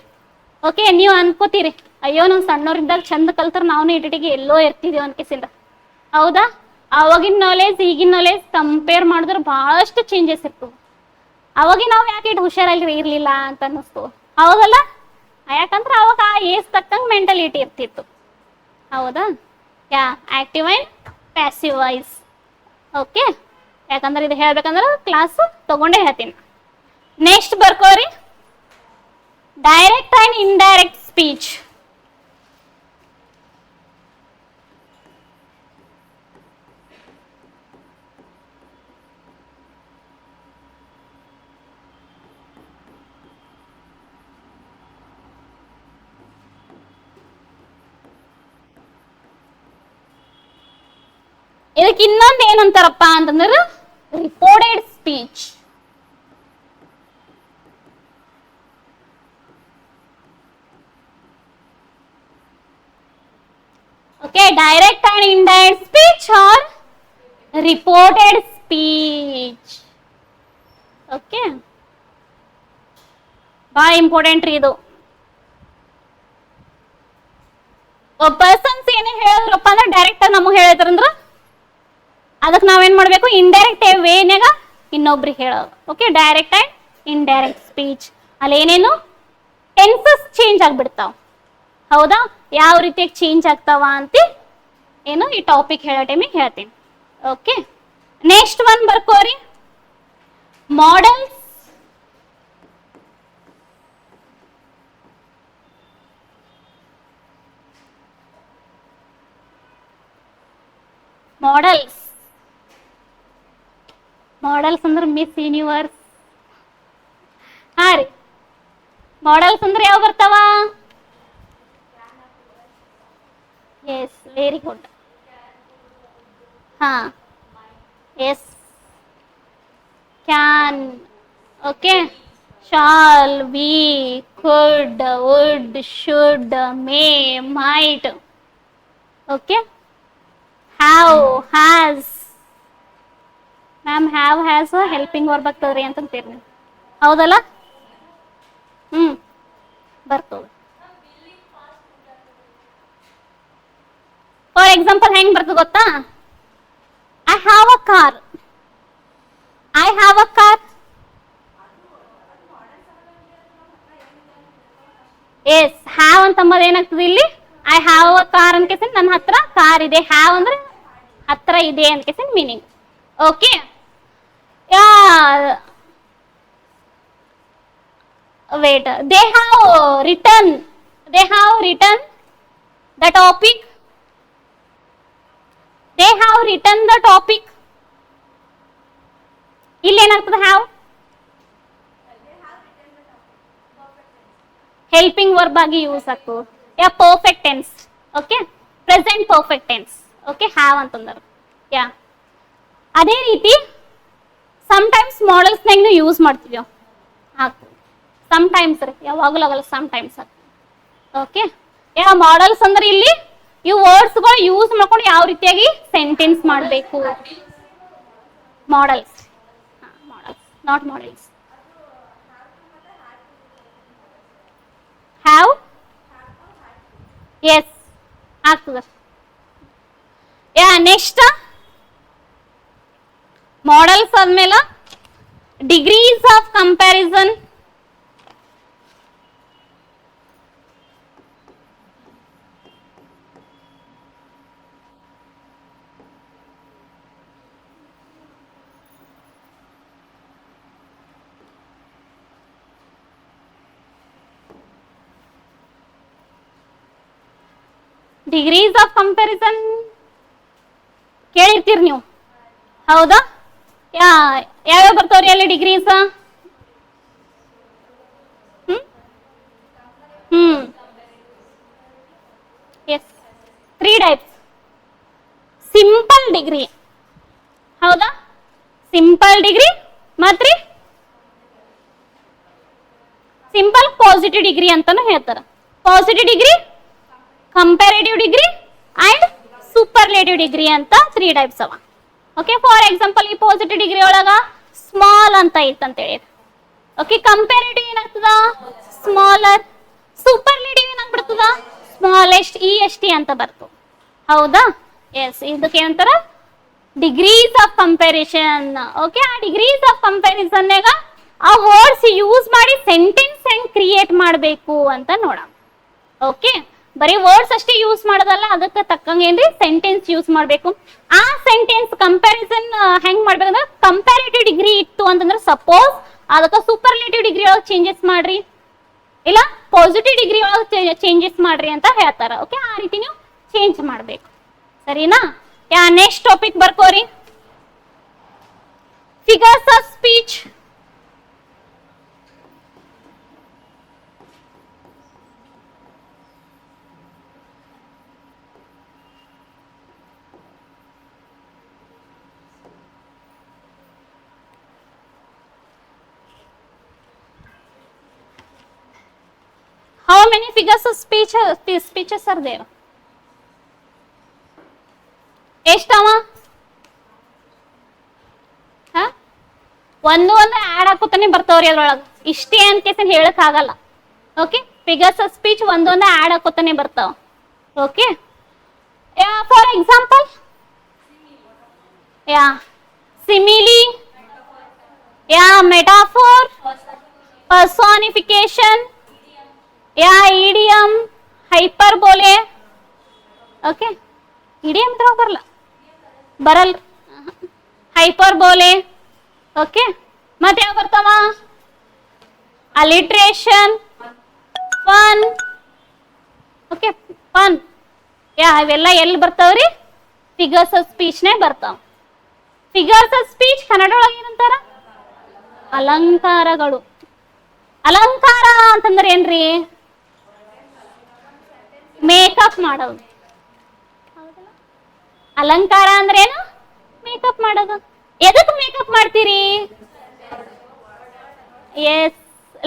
ಓಕೆ, ನೀವು ಅನ್ಕೋತೀರಿ ಅಯ್ಯೋ ನಾವು ಸಣ್ಣವ್ರಿದ್ದಾಗ ಚಂದ ಕಲ್ತ್ರ ನಾವು ಇಟಿಟಿಗೆ ಎಲ್ಲೋ ಇರ್ತಿದೀವಿ ಅನ್ಕಿಸಿಲ್ಲ. ಹೌದಾ? ಅವಾಗಿನ ನಾಲೆಜ್ ಈಗಿನ ನಾಲೆಜ್ ಕಂಪೇರ್ ಮಾಡಿದ್ರೆ ಬಹಳಷ್ಟು ಚೇಂಜಸ್ ಇರ್ತವೆ. ಅವಾಗ ನಾವು ಯಾಕೆ ಇಟ್ಟು ಹುಷಾರಾಗಿ ಇರ್ಲಿಲ್ಲ ಅಂತ ಅನ್ನಿಸ್ತು. ಹೌದಲ್ಲ? ಯಾಕಂದ್ರೆ ಅವಾಗ ಆ ಏಜ್ ತಕ್ಕಂಗೆ ಮೆಂಟಲಿಟಿ ಇರ್ತಿತ್ತು. ಹೌದಾ? Yeah, active and passive voice. Okay, ಯಾಕಂದ್ರೆ ಇದು ಹೇಳ್ಬೇಕಂದ್ರೆ ಕ್ಲಾಸ್ ತಗೊಂಡೇ ಹೇಳ್ತೀನಿ. ನೆಕ್ಸ್ಟ್ ಬರ್ಕೋರಿ, ಡೈರೆಕ್ಟ್ ಅಂಡ್ ಇಂಡೈರೆಕ್ಟ್ ಸ್ಪೀಚ್. ಇದಕ್ಕೆ ಇನ್ನೊಂದು ಏನಂತಾರಪ್ಪ ಅಂತಂದ್ರೆ reported speech. Okay, direct and indirect speech or reported speech. Okay, ಬಹಳ ಇಂಪಾರ್ಟೆಂಟ್ ರೀ ಇದು. ಪರ್ಸನ್ಸ್ ಏನೇ ಹೇಳಿದ್ರಪ್ಪ ಅಂದ್ರೆ ಡೈರೆಕ್ಟ್ ನಮಗೆ ಹೇಳಿದ್ರಂದ್ರ ಅದಕ್ಕೆ ನಾವೇನ್ ಮಾಡ್ಬೇಕು, ಇಂಡೈರೆಕ್ಟ್ ವೇನ್ಯಾಗ ಇನ್ನೊಬ್ರಿಗೆ ಹೇಳೋದು. Okay, direct and indirect speech ಅಲ್ಲಿ ಏನೇನು ಟೆನ್ಸಸ್ ಚೇಂಜ್ ಆಗ್ಬಿಡ್ತಾವ. ಹೌದಾ? ಯಾವ ರೀತಿಯಾಗಿ ಚೇಂಜ್ ಆಗ್ತಾವ ಅಂತ ಏನು ಈ ಟಾಪಿಕ್ ಹೇಳೋ ಟೈಮಿಗೆ ಹೇಳ್ತೀನಿ. ಓಕೆ, ನೆಕ್ಸ್ಟ್ ಒನ್ ಬರ್ಕೋರಿ, ಮಾಡೆಲ್ಸ್. ಮಾಡೆಲ್ಸ್ ಅಂದ್ರೆ ಮಿಸ್ ಯೂನಿವರ್ಸ್. ಹಾ ರೀ, ಮಾಡೆಲ್ಸ್ ಅಂದ್ರೆ ಯಾವ ಬರ್ತಾವ? Yes, very good. ಹಾ, yes, can. Okay, shall, we, could, would, should, may, might. Okay, have, has. Ma'am have has helping verb ಆಗ್ತದ್ರಿ ಅಂತಂತೀರಿ ನೀವು. ಹೌದಲ್ಲ? ಬರ್ತದೆ. ಫಾರ್ ಎಕ್ಸಾಂಪಲ್ ಹೆಂಗ್ ಬರ್ತದೆ ಗೊತ್ತಾ? I have a car. I have a car. Yes, have ಅಂತಂಬದು ಏನಾಗ್ತದೆ ಇಲ್ಲಿ? ಐ ಹ್ಯಾವ್ ಅ ಕಾರ್ ಅನ್ಕೇಸಿ ನನ್ನ ಹತ್ರ ಕಾರ್ ಇದೆ. ಹ್ಯಾವ್ ಅಂದ್ರೆ ಹತ್ರ ಇದೆ ಅನ್ಕೇಸಿ meaning. Okay, wait, they have written the topic. They have written the topic. ಇಲ್ಲಿ ಏನಾಗ್ತದೆ? ಹ್ಯಾವ್ ಹೆಲ್ಪಿಂಗ್ ವರ್ಬ್ ಆಗಿ ಯೂಸ್ ಆಗ್ತದೆ. Yeah, perfect tense. Okay, present perfect tense. Okay, have ಅಂತಂದ್ರೆ ಯಾ. ಅದೇ ರೀತಿ ಸಮ್ಟೈಮ್ಸ್ ಮಾಡೆಲ್ಸ್ನಾಗ ಯೂಸ್ ಮಾಡ್ತೀವಿ. ಆಗ್ತದೆ ಸಮ್ಟೈಮ್ಸ್ ರೀ, ಯಾವಾಗಲೂ ಆಗಲ್ಲ, ಸಮ್ಟೈಮ್ಸ್. ಓಕೆ, ಯಾ, ಮಾಡೆಲ್ಸ್ ಅಂದ್ರೆ ಇಲ್ಲಿ ಈ ವರ್ಡ್ಸ್ಗಳು ಯೂಸ್ ಮಾಡ್ಕೊಂಡು ಯಾವ ರೀತಿಯಾಗಿ ಸೆಂಟೆನ್ಸ್ ಮಾಡಬೇಕು. Modals, not modals. Have, has ಆಗ್ತದೆ. ಯಾ, ನೆಕ್ಸ್ಟ್ ಮಾಡೆಲ್ಸ್ ಆದ್ಮೇಲೆ degrees of comparison. Degrees of comparison. ಕೇಳಿರ್ತೀರಿ ನೀವು, ಹೌದಾ? ಯಾವ್ಯಾವ ಬರ್ತಾವ್ರಿ ಅಲ್ಲಿ degrees? Yes, 3 types. Simple degree, ಹೌದಾ? ಸಿಂಪಲ್ ಡಿಗ್ರಿ ಮತ್ರಿ ಸಿಂಪಲ್ ಪಾಸಿಟಿವ್ ಡಿಗ್ರಿ ಅಂತಾನು ಹೇಳ್ತಾರ. Positive degree, comparative degree and superlative degree ಅಂತ 3 ಟೈಪ್ಸ್ ಅವ. ಓಕೆ, ಫಾರ್ ಎಕ್ಸಾಂಪಲ್ ಈ ಪಾಸಿಟಿವ್ ಡಿಗ್ರಿ ಒಳಗ ಸ್ಮಾಲ್ ಅಂತ ಇತ್ತಂತ ಹೇಳಿ. ಓಕೆ, ಕಂಪ್ಯಾರೇಟಿವ್ ಏನಾಗ್ತದ? ಸ್ಮಾಲರ್. ಸೂಪರ್ಲೇಟಿವ್ ಏನಾಗ್ಬಿಡ್ತದ? ಸ್ಮಾಲೆಸ್ಟ್, EST ಅಂತ ಬರ್ತದೆ, ಹೌದಾ? ಎಸ್, ಇದಕ್ಕೆ ಏನಂತಾರ? Degrees of comparison. ಓಕೆ, ಆ ಡಿಗ್ರೀಸ್ ಆಫ್ ಕಂಪ್ಯಾರಿಸನ್ ಆ ವರ್ಡ್ಸ್ ಯೂಸ್ ಮಾಡಿ ಸೆಂಟೆನ್ಸ್ ಹೆಂಗ್ ಕ್ರಿಯೇಟ್ ಮಾಡಬೇಕು ಅಂತ ನೋಡೋಣ. ಓಕೆ, ಬರೀ ವರ್ಡ್ಸ್ ಅಷ್ಟೇ ಯೂಸ್ ಮಾಡೋದಲ್ಲ, ಅದಕ್ಕೆ ತಕ್ಕಂಗೆ ಏನ್ರಿ ಸೆಂಟೆನ್ಸ್ ಯೂಸ್ ಮಾಡಬೇಕು. ಆ ಸೆಂಟೆನ್ಸ್ ಕಂಪ್ಯಾರಿಸನ್ ಹೆಂಗ್ ಮಾಡ್ಬೇಕಂದ್ರೆ, ಕಂಪ್ಯಾರಿಟಿವ್ ಡಿಗ್ರಿ ಇತ್ತು ಅಂತಂದ್ರೆ ಸಪೋಸ್ ಅದಕ್ಕೆ ಸೂಪರ್ಲೇಟಿವ್ ಡಿಗ್ರಿ ಒಳಗೆ ಚೇಂಜಸ್ ಮಾಡ್ರಿ, ಇಲ್ಲ ಪಾಸಿಟಿವ್ ಡಿಗ್ರಿ ಒಳಗೆ ಚೇಂಜಸ್ ಮಾಡ್ರಿ ಅಂತ ಹೇಳ್ತಾರ. ಓಕೆ, ಆ ರೀತಿ ನೀವು ಚೇಂಜ್ ಮಾಡ್ಬೇಕು, ಸರಿನಾ? ನೆಕ್ಸ್ಟ್ ಟಾಪಿಕ್ ಬರ್ಕೋರಿ, figures of speech. How many figures of speeches are there? ಎಷ್ಟವ? ಒಂದು ಆಡ್ ಹಾಕೋತಾನೆ ಬರ್ತಾವ್ರಿ ಅದ್ರೊಳಗೆ, ಇಷ್ಟೇ ಅಂತ ಹೇಳಕ್ ಆಗಲ್ಲ. ಓಕೆ, ಫಿಗರ್ಸ್ ಆಫ್ ಸ್ಪೀಚ್ ಒಂದೊಂದು ಆಡ್ ಹಾಕೋತಾನೆ ಬರ್ತಾವ. Okay, for example, simile, metaphor, personification, idiom, hyperbole. Okay, idiom ಬರಲ್ಲ, ಹೈಪರ್ಬೋಲೆ. ಓಕೆ, ಮತ್ತೆ ಯಾವ ಬರ್ತಾವ? Alliteration, pun. Okay, pun. ಇವೆಲ್ಲ ಎಲ್ಲಿ ಬರ್ತಾವ್ರಿ? ಫಿಗರ್ಸ್ ಆಫ್ ಸ್ಪೀಚ್ನೇ ಬರ್ತಾವ. ಫಿಗರ್ಸ್ ಆಫ್ ಸ್ಪೀಚ್ ಕನ್ನಡ ಒಳಗೆ ಏನಂತಾರ? ಅಲಂಕಾರಗಳು. ಅಲಂಕಾರ ಅಂತಂದ್ರೆ ಏನ್ರಿ? ಮೇಕಪ್ ಮಾಡೋದು. ಅಲಂಕಾರ ಅಂದ್ರೆ ಏನು? ಮೇಕಪ್ ಮಾಡೋದು. ಎದಕ್ಕೆ ಮೇಕಪ್ ಮಾಡ್ತೀರಿ? ಎಸ್,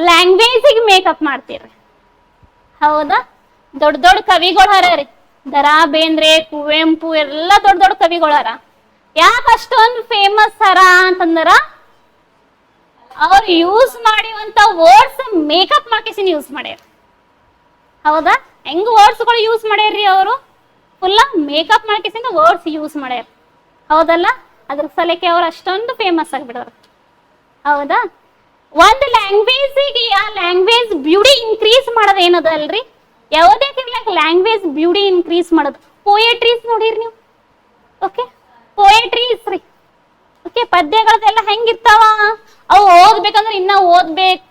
ಲ್ಯಾಂಗ್ವೇಜಿಗೆ ಮೇಕಪ್ ಮಾಡ್ತೀರಿ, ಹೌದಾ? ದೊಡ್ಡ ದೊಡ್ಡ ಕವಿಗಳು ಹರ, ದರಾ ಬೇಂದ್ರೆ, ಕುವೆಂಪು ಎಲ್ಲ ದೊಡ್ಡ ದೊಡ್ಡ ಕವಿಗಳು ಹರ. ಯಾಕೆ ಅಷ್ಟೊಂದು ಫೇಮಸ್ ಹರ ಅಂತಂದ್ರ ಅವ್ರು ಯೂಸ್ ಮಾಡಿವಂತ ವರ್ಡ್ಸ್ ಮೇಕಪ್ ಮಾಡ್ಕೇಸಿನ ಯೂಸ್ ಮಾಡ್ಯಾರ, ಹೌದಾ? ಹೆಂಗ್ ವರ್ಡ್ಸ್ಗಳು ಯೂಸ್ ಮಾಡ್ಯಾರ್ರಿ ಅವರು? ಫುಲ್ಲ ಮೇಕಪ್ ಮಾಡ್ಕೇಸಿಂದ ವರ್ಡ್ಸ್ ಯೂಸ್ ಮಾಡ್ಯಾರ, ಹೌದಲ್ಲ? ಅದ್ರ ಸಲಕ್ಕೆ ಅವ್ರು ಅಷ್ಟೊಂದು ಫೇಮಸ್ ಆಗಿಬಿಡೋರು, ಹೌದಾ? ಒಂದು ಲ್ಯಾಂಗ್ವೇಜಿಗೆ ಆ ಲ್ಯಾಂಗ್ವೇಜ್ ಬ್ಯೂಟಿ ಇನ್ಕ್ರೀಸ್ ಮಾಡೋದು ಏನದಲ್ರಿ? ಯಾವುದೇ ಲ್ಯಾಂಗ್ವೇಜ್ ಬ್ಯೂಟಿ ಇನ್ಕ್ರೀಸ್ ಮಾಡೋದು ಪೋಯೆಟ್ರೀಸ್ ನೋಡಿರಿ ನೀವು. ಓಕೆ, ಪೋಯೆಟ್ರೀಸ್ ರೀ. ಓಕೆ, ಪದ್ಯಗಳದೆಲ್ಲ ಹೆಂಗಿರ್ತಾವ? ಅವು ಓದ್ಬೇಕಂದ್ರೆ ಇನ್ನ ಓದ್ಬೇಕು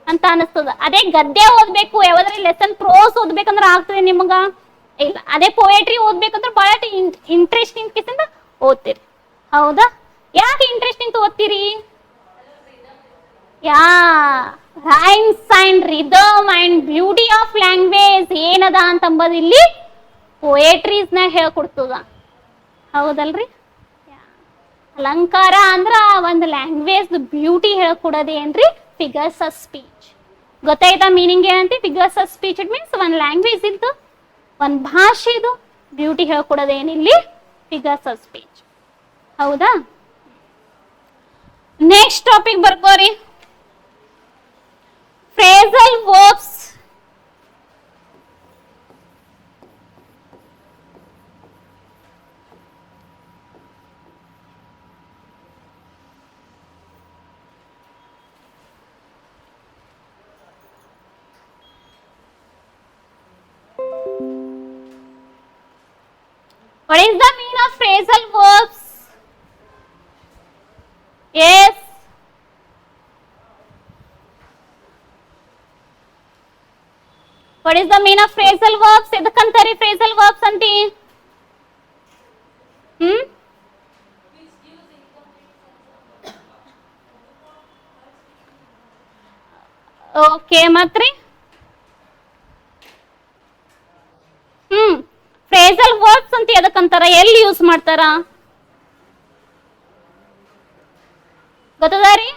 ಅಂತ ಅನಿಸ್ತದ. ಅದೇ ಗದ್ಯ ಓದ್ಬೇಕು, ಯಾವ್ದಾರ ಲೆಸನ್ ಪ್ರೋಸ್ ಓದ್ಬೇಕಂದ್ರೆ ಆಗ್ತದೆ ನಿಮಗ? ಇಲ್ಲ. ಅದೇ ಪೋಯೆಟ್ರಿ ಓದ್ಬೇಕಂದ್ರೆ ಬಹಳ ಇಂಟ್ರೆಸ್ಟಿಂಗ್ ಕಿಸಿಂದ ಓದ್ತೀರಿ, ಹೌದಾ? ಯಾಕೆ ಇಂಟ್ರೆಸ್ಟಿಂಗ್ ಓದ್ತೀರಿ? Rhymes and rhythm and beauty of language ಏನದ ಅಂತಂಬುದು ಇಲ್ಲಿ ಪೋಯೆಟ್ರೀಸ್ ನ ಹೇಳ್ಕೊಡ್ತದ, ಹೌದಲ್ರಿ? ಅಲಂಕಾರ ಅಂದ್ರ ಒಂದು ಲ್ಯಾಂಗ್ವೇಜ್ ಬ್ಯೂಟಿ ಹೇಳ್ಕೊಡೋದೇನ್ರಿ? Figures of speech. ಗೊತ್ತಾಯ್ತಾ ಮೀನಿಂಗ್ ಏನಂತ? Figures of speech it means ಒಂದು ಲ್ಯಾಂಗ್ವೇಜ್ ಇದ್ದು ಒಂದು ಭಾಷೆದು ಬ್ಯೂಟಿ ಹೇಳ್ಕೊಡೋದೇನಿಲ್ಲಿ? ಫಿಗರ್ಸ್ ಆಫ್ ಸ್ಪೀಚ್, ಹೌದಾ? ನೆಕ್ಸ್ಟ್ ಟಾಪಿಕ್ ಬರ್ಕೋರಿ, phrasal verbs. What is the meaning of phrasal verbs? Yes. What is the meaning of phrasal verbs? ಎದಕ್ಕಂತಾರೆ phrasal verbs ಅಂತಿ? ಓಕೆ ಮತ್ರಿ ಫ್ರೇಸಲ್ ವರ್ಬ್ಸ್ ಅಂತ ಎದಕ್ಕಂತಾರ, ಎಲ್ಲಿ ಯೂಸ್ ಮಾಡ್ತಾರ ಗೊತ್ತದಾರಿ?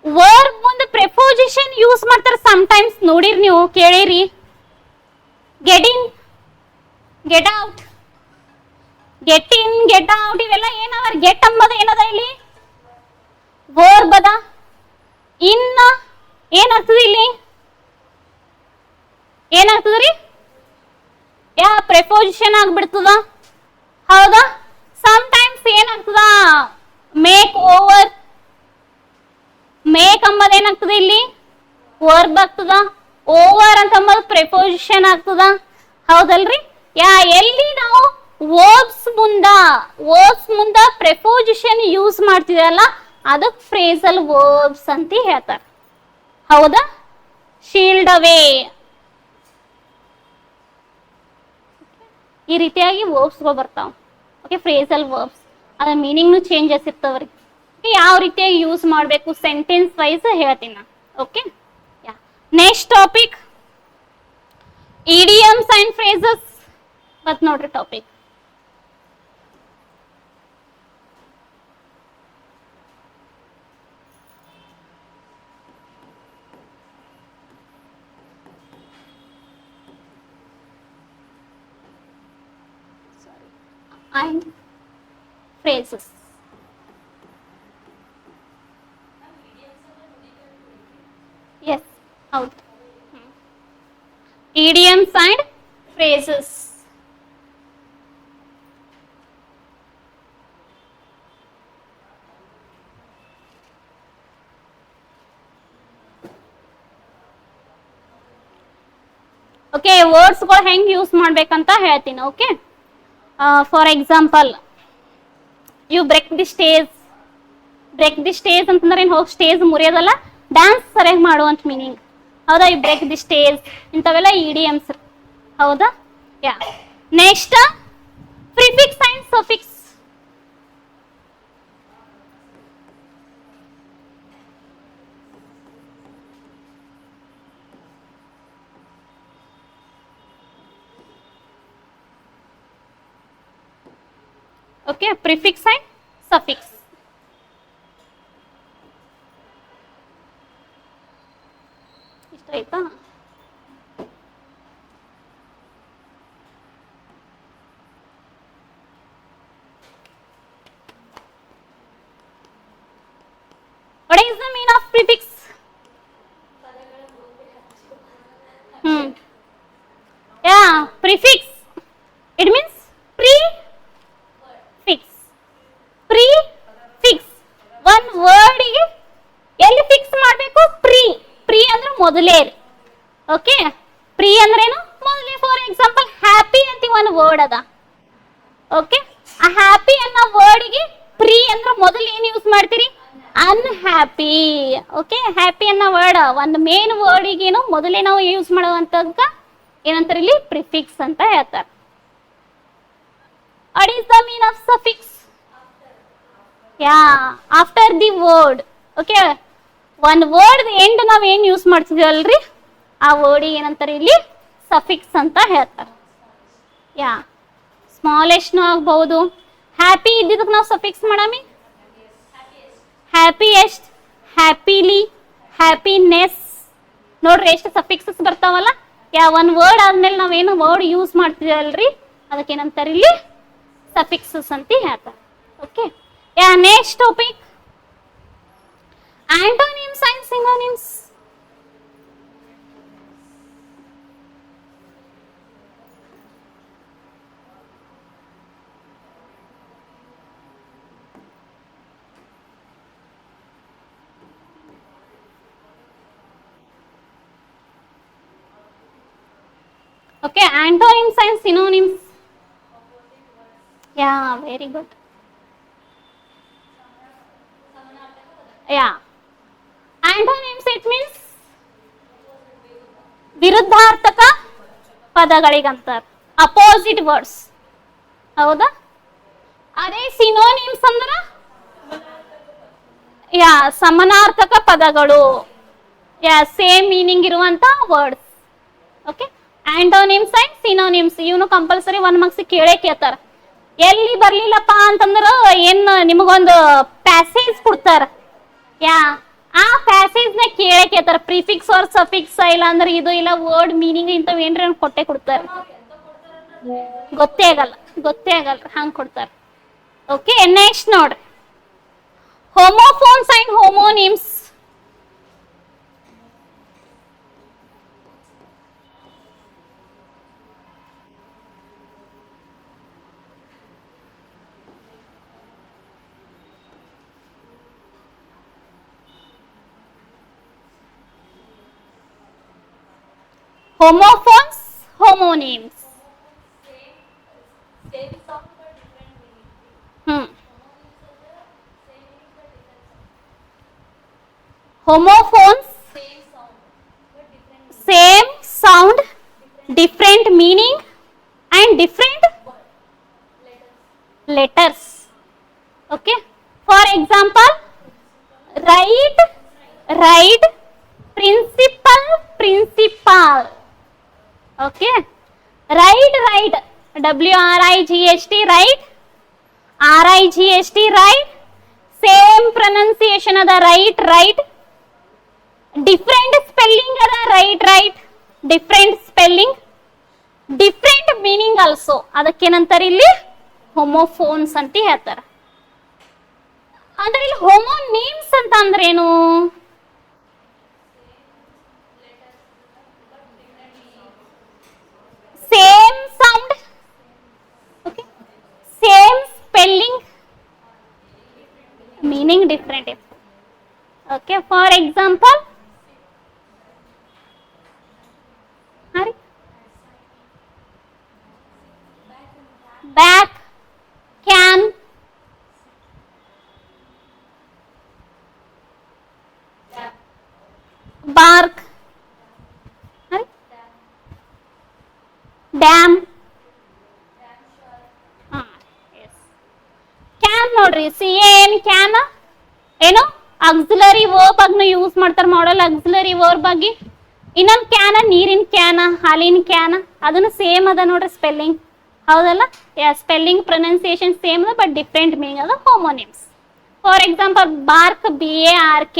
ವರ್ಬ್ ಮುಂದೆ ಪ್ರೆಪೋಸಿಷನ್ ಯೂಸ್ ಮಾಡ್ತಾರ ಸಮ್ಟೈಮ್ಸ್, ನೋಡಿರಿ ನೀವು, ಕೇಳಿರಿ. Get in, get out, get in, get out ಇವೆಲ್ಲ ಏನವ? ಗೆಟ್ ಅಂಬದ ಏನದ ಇಲ್ಲಿ? ವರ್ಬ್ ಅದ. ಇನ್ ಏನಾಗ್ತದ ಇಲ್ಲಿ? ಏನಾಗ್ತದ್ರಿ? ಯಾ ಪ್ರೆಪೋಸಿಷನ್ ಆಗ್ಬಿಡ್ತದ, ಹೌದಾ? ಸಮ್ಟೈಮ್ಸ್ ಏನಾಗ್ತದ? ಮೇಕ್ ಓವರ್, ಮೇಕ್ ಅಂಬದ ಏನಾಗ್ತದ ಇಲ್ಲಿ? ವರ್ಬ್ ಆಗ್ತದ. ಓವರ್ ಅಂತ ಅಂಬದು ಪ್ರೆಪೋಸಿಷನ್ ಆಗ್ತದ, ಹೌದಲ್ರಿ? ಯಾ ಎಲ್ಲಿ ನಾವು ವರ್ಬ್ಸ್ ಮುಂದ ಪ್ರೆಪೋಸಿಷನ್ ಯೂಸ್ ಮಾಡ್ತಿದಲ್ಲ ಅದಕ್ಕೆ ಫ್ರೇಸಲ್ ವರ್ಬ್ಸ್ ಅಂತ ಹೇಳ್ತಾರೆ, ಹೌದಾ? ಶೀಲ್ಡ್ ಅವೇ, ಈ ರೀತಿಯಾಗಿ ವರ್ಬ್ಸ್ಗಳು ಬರ್ತಾವ. ಓಕೆ, ಫ್ರೇಸಲ್ ವರ್ಬ್ಸ್ ಅದ್ರ ಮೀನಿಂಗ್ನು ಚೇಂಜಸ್ ಇರ್ತವ್ರಿ. ಯಾವ ರೀತಿಯಾಗಿ ಯೂಸ್ ಮಾಡಬೇಕು ಸೆಂಟೆನ್ಸ್ ವೈಸ್ ಹೇಳ್ತೀನಿ ನಾನು. Okay, next topic idioms and phrases. ಮತ್ ನೋಡ್ರಿ topic and phrases. Yes, out. Idioms and phrases. Okay, ವರ್ಡ್ಸ್ಗಳು ಹೆಂಗ್ ಯೂಸ್ ಮಾಡ್ಬೇಕಂತ ಹೇಳ್ತೀನಿ. Okay, for example, you break the stage. Break the stage ಅಂತಂದ್ರೆ ಏನು? ಹೋಗಿ ಸ್ಟೇಜ್ ಮುರಿಯೋದಲ್ಲ, ಡ್ಯಾನ್ಸ್ ಸರಿಯಾಗಿ ಮಾಡುವಂತ ಮೀನಿಂಗ್, ಹೌದಾ? ಯು ಬ್ರೇಕ್ ದಿ ಸ್ಟೇಜ್ ಇಂಥವೆಲ್ಲ ಇಡಿಯಮ್ಸ್, ಹೌದಾ? Yeah, next prefix and suffix. Okay, prefix and suffix. ಇಷ್ಟ ಆಯ್ತಾ? What is the meaning of prefix? Yeah, prefix. It means prefix. ಒಂದ್ ವರ್ಡ್ಗೆ ಎಲ್ಲಿ ಫಿಕ್ಸ್ ಮಾಡಬೇಕು? ಪ್ರೀ ಅಂದ್ರೆ ಮೊದಲೇ. ಓಕೆ, ಪ್ರೀ ಅಂದ್ರೇನು? ಮೊದಲೇ. ಫಾರ್ ಎಕ್ಸಾಂಪಲ್, ಹ್ಯಾಪಿ ಅಂತ ಒಂದು ವರ್ಡ್ ಅದ. ಓಕೆ, ಆ ಹ್ಯಾಪಿ ಅನ್ನೋ ವರ್ಡ್ಗೆ ಪ್ರೀ ಅಂದ್ರೆ ಮೊದಲು ಏನ್ ಯೂಸ್ ಮಾಡ್ತೀರಿ? ಅನ್ಹ್ಯಾಪಿ. ಓಕೆ, ಹ್ಯಾಪಿ ಅನ್ನೋ ವರ್ಡ್ ಒಂದು ಮೇನ್ ವರ್ಡ್ಗೇನು ಮೊದಲೇ ನಾವು ಯೂಸ್ ಮಾಡುವಂತದ್ಕ ಏನಂತಾರೆ ಇಲ್ಲಿ? ಪ್ರಿಫಿಕ್ಸ್ ಅಂತ ಹೇಳ್ತಾರೆ. What is the meaning of suffix? Yeah, after the word. Okay, one word end ನಾವ್ ಏನ್ ಯೂಸ್ ಮಾಡ್ತಿದೀವಲ್ರಿ, ಆ ವರ್ಡ್ ಏನಂತಾರೆ ಇಲ್ಲಿ? ಸಫಿಕ್ಸ್ ಅಂತ ಹೇಳ್ತಾರೆ. ಯಾ, ಸ್ಮಾಲೆಸ್ಟ್ ಆಗಬಹುದು. ಹ್ಯಾಪಿ ಇದ್ದಿದ್ದಕ್ಕೆ ನಾವು ಸಫಿಕ್ಸ್ ಮಾಡಾಮಿ. Happiest, happily, happiness. ನೋಡ್ರಿ ಎಷ್ಟು ಸಫಿಕ್ಸಸ್ ಬರ್ತಾವಲ್ಲ. ಯಾ, ಒಂದ್ ವರ್ಡ್ ಆದ್ಮೇಲೆ ನಾವೇನು ವರ್ಡ್ ಯೂಸ್ ಮಾಡ್ತಿದೀವಲ್ರಿ ಅದಕ್ಕೆ ಏನಂತಾರೆ ಇಲ್ಲಿ? ಸಫಿಕ್ಸಸ್ ಅಂತ ಹೇಳ್ತಾರೆ. Okay, yeah, next topic antonyms and synonyms. Okay, antonyms and synonyms. Yeah, very good. Yeah, antonyms it means ವಿರುದ್ಧಾರ್ಥಕ ಪದಗಳಿಗಂತಾರ, ಅಪೋಸಿಟ್ ವರ್ಡ್ಸ್, ಹೌದಾ? ಅದೇ ಸಿನೋನಿಮ್ಸ್ ಅಂದ್ರ ಯಾ ಸಮಾನಾರ್ಥಕ ಪದಗಳು. ಸೇಮ್ ಮೀನಿಂಗ್ ಇರುವಂತ words. Okay, antonyms and synonyms ಇವನು ಕಂಪಲ್ಸರಿ 1 ಮಾರ್ಕ್ಸ್ ಕೇಳೇ ಕೇಳ್ತಾರ. ಎಲ್ಲಿ ಬರ್ಲಿಲ್ಲಪ್ಪ ಅಂತಂದ್ರ ಏನ್ ನಿಮಗೊಂದು ಪ್ಯಾಸೇಜ್ ಕೊಡ್ತಾರ. ಆ ಪ್ಯಾಸೇಜ್ ನ ಕೇಳೇ ಕೇಳ್ತಾರ. ಪ್ರಿಫಿಕ್ಸ್ ಆರ್ ಸಫಿಕ್ಸ್ ಇಲ್ಲ ಅಂದ್ರೆ ಇದು ಇಲ್ಲ ವರ್ಡ್ ಮೀನಿಂಗ್ ಇಂಥವ್ ಏನ್ರ ಕೊಟ್ಟೆ ಕೊಡ್ತಾರ. ಗೊತ್ತೇ ಆಗಲ್ಲ ಹಂಗ್ ಕೊಡ್ತಾರ. ಓಕೆ, ನೆಕ್ಸ್ಟ್ ನೋಡ್ರಿ, homophones and homonyms. Homophones, homonyms. Homophones, same sound, different meaning and different letters. Okay, for example, right, principal, principal. Okay, right, WRIGHT, right, RIGHT, right, same pronunciation ada, right, different spelling ada, right, different spelling, different meaning also. ಅದಕ್ಕೇನಂತಾರ ಇಲ್ಲಿ ಹೋಮೋಫೋನ್ಸ್ ಅಂತ ಹೇಳ್ತಾರ. ಅಂದ್ರೆ ಇಲ್ಲಿ ಹೋಮೋನಿಮ್ಸ್ ಅಂತ ಅಂದ್ರೇನು? Same sound, okay, same spelling, meaning different. Okay, for example, back, can, bark, dam, can ನೋಡ್ರಿ, CAN ಕ್ಯಾನ್ ಏನು ಆಕ್ಸಿಲರಿ ವರ್ಬ್ ಅನ್ನು ಯೂಸ್ ಮಾಡ್ತಾರ, ಮಾಡಲ್ ಆಕ್ಸಿಲರಿ ವರ್ಬ್ ಆಗಿ. ಇನ್ನೊಂದು ಕ್ಯಾನ್ ನೀರಿನ ಕ್ಯಾನ್, ಹಾಲಿನ ಕ್ಯಾನ್, ಅದನ್ನು ಸೇಮ್ ಅದ ನೋಡ್ರಿ ಸ್ಪೆಲ್ಲಿಂಗ್, ಹೌದಲ್ಲ? ಸ್ಪೆಲ್ಲಿಂಗ್ ಪ್ರೊನೌನ್ಸಿಯೇಷನ್ ಸೇಮ್ ಅದ ಬಟ್ ಡಿಫ್ರೆಂಟ್ ಮೀನಿಂಗ್ ಅದ, homonyms. For example, bark, BARK,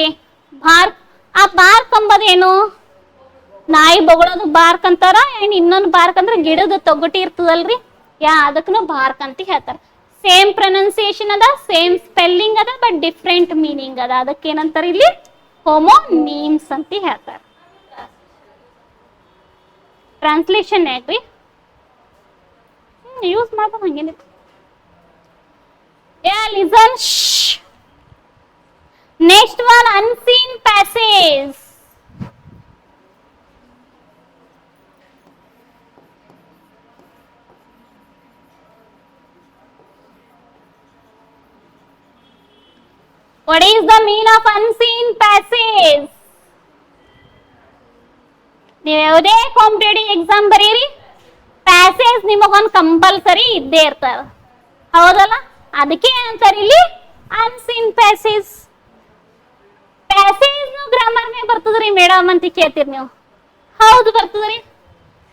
bark. ಆ ಬಾರ್ಕ್ ಅಂಬದೇನು? ನಾಯಿ ಬೊಗಳೋದು ಬಾರ್ಕ್ ಅಂತಾರ. ಇನ್ನೊಂದು ಬಾರ್ಕ್ ಅಂದ್ರೆ ಗಿಡದ ತೊಗಟಿ ಇರ್ತದಲ್ರಿ, ಅದಕ್ಕೂ ಬಾರ್ಕ್ ಅಂತ ಹೇಳ್ತಾರ. ಸೇಮ್ ಪ್ರೊನೌನ್ಸಿಯೇಷನ್ ಅದ, ಸೇಮ್ ಸ್ಪೆಲ್ಲಿಂಗ್ ಅದ ಬಟ್ ಡಿಫ್ರೆಂಟ್ ಮೀನಿಂಗ್ ಅದ. ಅದಕ್ಕೆ ಏನಂತಾರ ಇಲ್ಲಿ ಹೋಮೋನಿಮ್ಸ್ ಅಂತ ಹೇಳ್ತಾರ. ಟ್ರಾನ್ಸ್ಲೇಷನ್ ಯಾಕ್ರಿ ಯೂಸ್ ಮಾಡ್ಬೋದು, ಹಂಗೇನಿತ್ತು. Listen. Next one, unseen passage. What is the meaning of unseen passage? ನೀವು ಯಾವುದೇ ಕಾಂಪಿಟೇಟಿವ್ ಎಕ್ಸಾಮ್ ಬರೀರಿ, ಪ್ಯಾಸೇಜ್ ನಿಮಗೊಂದು ಕಂಪಲ್ಸರಿ ಇದ್ದೇ ಇರ್ತದ, ಹೌದಲ್ಲ? ಅದಕ್ಕೆ ಏನಂತಾರೆ ಇಲ್ಲಿ ಅನ್ಸೀನ್ ಪ್ಯಾಸೇಜ್. ಪ್ಯಾಸೇಜ್ ಗ್ರಾಮರ್ನೇ ಬರ್ತದ್ರಿ ಮೇಡಮ್ ಅಂತ ಕೇಳ್ತೀರಿ ನೀವು. ಹೌದು ಬರ್ತದ್ರಿ.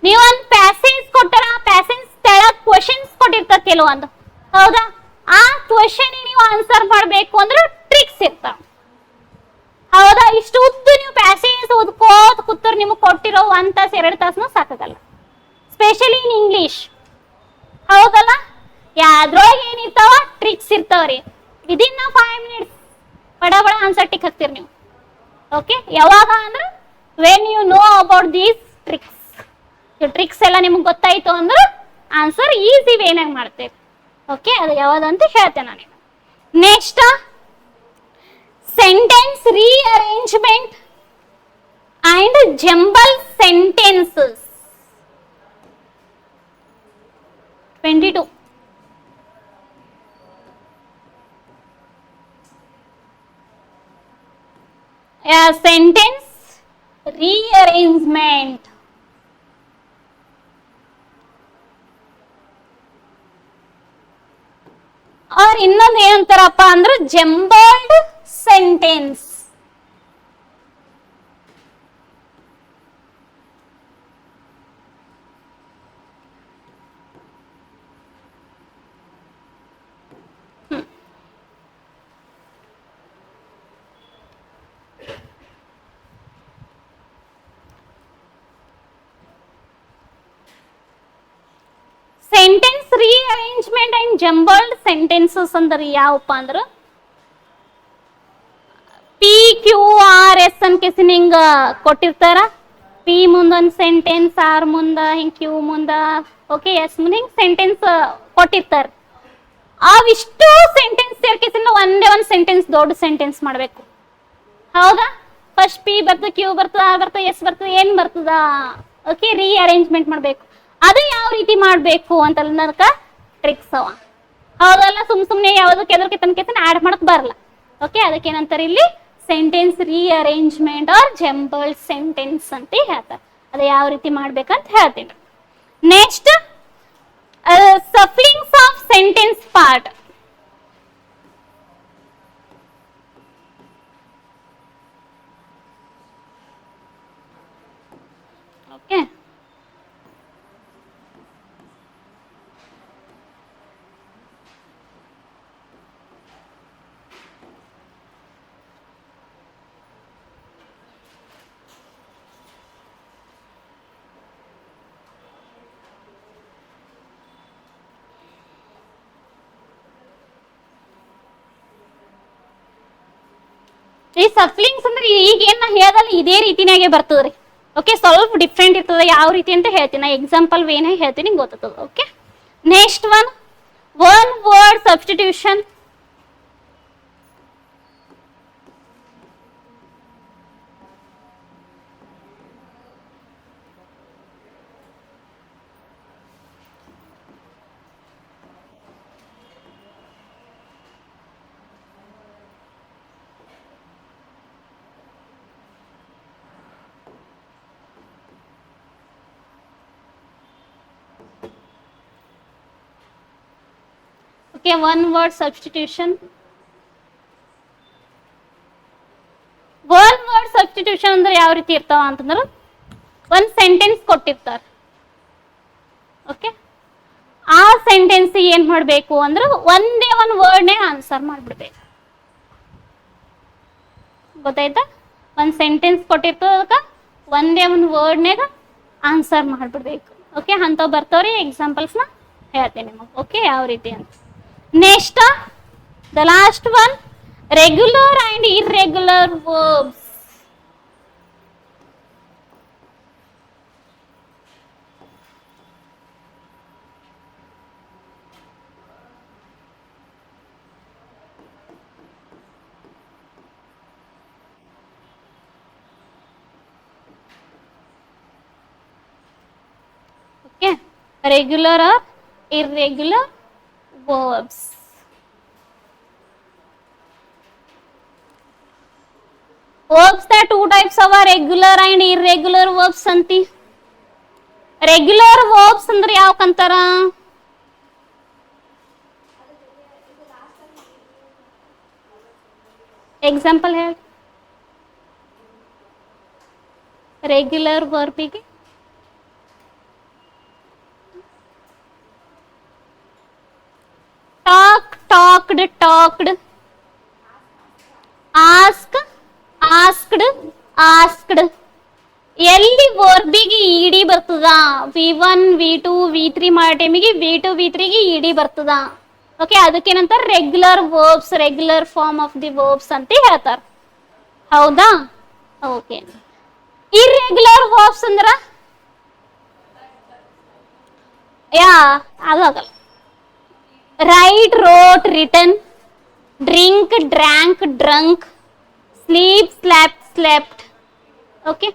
ನೀವೊಂದು ಪ್ಯಾಸೇಜ್ ಕೊಟ್ಟಾರ, ಪ್ಯಾಸೇಜ್ ತೆಳಗ್ ಕ್ವಶನ್ಸ್ ಕೊಟ್ಟಿರ್ತಾರ ಕೆಲವೊಂದು, ಹೌದಾ? ಆ ಕ್ವಶನ್ ನೀವು ಆನ್ಸರ್ ಮಾಡಬೇಕು ಅಂದ್ರೆ ಟ್ರಿಕ್ಸ್ ಇರ್ತಾವ, ಹೌದಾ? ಇಷ್ಟು ಉದ್ದು ನೀವು ಪ್ಯಾಸೇಜ್ ಓದ್ಕೋತ ಕೂತರ್ ನಿಮಗೆ ಕೊಟ್ಟಿರೋ 1 ತಾಸು 2 ತಾಸು ಸಾಕಾಗಲ್ಲ, ಸ್ಪೆಷಲಿ ಇನ್ ಇಂಗ್ಲಿಷ್, ಹೌದಲ್ಲ? ಅದ್ರೊಳಗೆ ಏನಿರ್ತಾವ? ಟ್ರಿಕ್ಸ್ ಇರ್ತಾವ್ರಿ. ವಿದಿನ್ 5 minutes ಬಡ ಆನ್ಸರ್ ಟಿಕ್ ಹಾಕ್ತೀರಿ ನೀವು. ಓಕೆ, ಯಾವಾಗ ಅಂದ್ರೆ when you know about these tricks. Tricks ಎಲ್ಲ ನಿಮ್ಗೆ ಗೊತ್ತಾಯ್ತು ಅಂದ್ರೆ ಆನ್ಸರ್ ಈಸಿ ವೇನಾಗ ಮಾಡ್ತೇವೆ. ಓಕೆ, ಅದು ಯಾವ್ದಂತ ಹೇಳ್ತೇನೆ ನಾನು. Next, sentence rearrangement and jumble sentences. 22. Sentence rearrangement. और ಇನ್ನೊಂದು ಏನಂತಾರಪ್ಪ ಅಂದ್ರೆ jumbled sentence. Rearrangement and jumbled sentences ಅಂದ್ರೆ ಯಾವಪ್ಪ ಅಂದ್ರ ಪಿ ಕ್ಯೂ ಆರ್ ಎಸ್ ಅನ್ಕೇಸಿನ ಹಿಂಗ ಕೊಟ್ಟಿರ್ತಾರ. ಪಿ ಮುಂದ ಒಂದ್ ಸೆಂಟೆನ್ಸ್, ಆರ್ ಮುಂದ ಹಿಂಗ್ ಕ್ಯೂ ಮುಂದ, ಓಕೆ ಎಸ್ ಮುಂದ ಹಿಂಗ್ ಸೆಂಟೆನ್ಸ್ ಕೊಟ್ಟಿರ್ತಾರ. ಅವಿಷ್ಟು ಸೆಂಟೆನ್ಸ್ ಸೇರ್ಕೇಸಿನ ಒಂದೇ ಒಂದ್ ಸೆಂಟೆನ್ಸ್ ದೊಡ್ಡ ಸೆಂಟೆನ್ಸ್ ಮಾಡ್ಬೇಕು. ಹೌದಾ? ಫಸ್ಟ್ ಪಿ ಬರ್ತದ, ಕ್ಯೂ ಬರ್ತದ, ಆರ್ ಬರ್ತದ, ಎಸ್ ಬರ್ತದ, ಏನ್ ಬರ್ತದ, ಓಕೆ ರೀಅರೇಂಜ್ಮೆಂಟ್ ಮಾಡ್ಬೇಕು. ಅದು ಯಾವ ರೀತಿ ಮಾಡ್ಬೇಕು ಅಂತ ಅನ್ನೋದಕ್ಕ ಟ್ರಿಕ್ಸ್ ಅವ. ಹೌದಲ್ಲ? ಸುಮ್ನೆ ಯಾವ್ದಕ್ಕೆ ಎದಕ್ಕೆ ತನಕ ಆಡ್ ಮಾಡಕ್ ಬರಲ್ಲ. ಓಕೆ, ಅದಕ್ಕೆ ಏನಂತಾರೆ ಇಲ್ಲಿ sentence rearrangement or jumbled sentence ಅಂತ ಹೇಳ್ತಾರೆ. ಅದು ಯಾವ ರೀತಿ ಮಾಡ್ಬೇಕಂತ ಹೇಳ್ತೀನಿ. Next shufflings of sentence part. Okay, ಈ ಸಫ್ಲಿಂಗ್ಸ್ ಅಂದ್ರೆ ಈಗ ಏನ್ ಹೇಳ್ದಲ್ಲ ಇದೇ ರೀತಿನಾಗೆ ಬರ್ತದ್ರಿ. ಓಕೆ, ಸ್ವಲ್ಪ ಡಿಫ್ರೆಂಟ್ ಇರ್ತದೆ. ಯಾವ ರೀತಿ ಅಂತ ಹೇಳ್ತೀನಿ, ಎಕ್ಸಾಂಪಲ್ ವೇನೇ ಹೇಳ್ತೀನಿ, ಗೊತ್ತಾಗ್ತದೆ. Okay, next one word substitution. Okay, one word substitution. One word substitution ಅಂದ್ರೆ ಯಾವ ರೀತಿ ಇರ್ತಾವ ಅಂತಂದ್ರೆ ಒಂದ್ ಸೆಂಟೆನ್ಸ್ ಕೊಟ್ಟಿರ್ತಾರ. ಓಕೆ, ಆ ಸೆಂಟೆನ್ಸ್ ಏನ್ ಮಾಡ್ಬೇಕು ಅಂದ್ರೆ ಒಂದೇ ಒಂದ್ ವರ್ಡ್ನೇ ಆನ್ಸರ್ ಮಾಡ್ಬಿಡ್ಬೇಕು. ಗೊತ್ತಾಯ್ತಾ? ಒಂದ್ ಸೆಂಟೆನ್ಸ್ ಕೊಟ್ಟಿರ್ತದ, ಅದಕ್ಕ ಒಂದೇ ಒಂದ್ ವರ್ಡ್ನಾಗ ಆನ್ಸರ್ ಮಾಡ್ಬಿಡ್ಬೇಕು. ಓಕೆ, ಅಂತವ್ ಬರ್ತಾವ್ರಿ, ಎಕ್ಸಾಂಪಲ್ಸ್ ನ ಹೇಳ್ತೇನೆ ನಿಮಗೆ. ಓಕೆ, ಯಾವ ರೀತಿ ಅಂತ. Next, the last one, regular and irregular verbs. Okay, regular or irregular verbs. Verbs there are two types of regular and irregular verbs anti. Regular verbs ಅಂದ್ರೆ ಯಾವಕಂತಾರ? ಎಕ್ಸಾಂಪಲ್ ಹೇಳಿ. ರೆಗ್ಯುಲರ್ ವರ್ಬಿಗೆ talk, talked, talked, ask, asked, asked. ಎಲ್ಲಿ ವರ್ಬಿಗೆ ಇಡಿ ಬರ್ತದ? V1 V2 V3 ಮಾಡೋ ಟೈಮಿಗೆ V2 V3 ಗೆ ಇಡಿ ಬರ್ತದ. ಓಕೆ, ಅದಕ್ಕೇನಂತಾರೆ regular verbs, regular form of the verbs ಅಂತ ಹೇಳ್ತಾರ. ಹೌದಾ? ಓಕೆ, ಇರ್ರೆಗ್ಯುಲರ್ ವರ್ಬ್ಸ್ ಅಂದ್ರ ಅದು ಆಗಲ್ಲ. Write, wrote, written, drink, drank, drunk, sleep, slept, slept. Okay,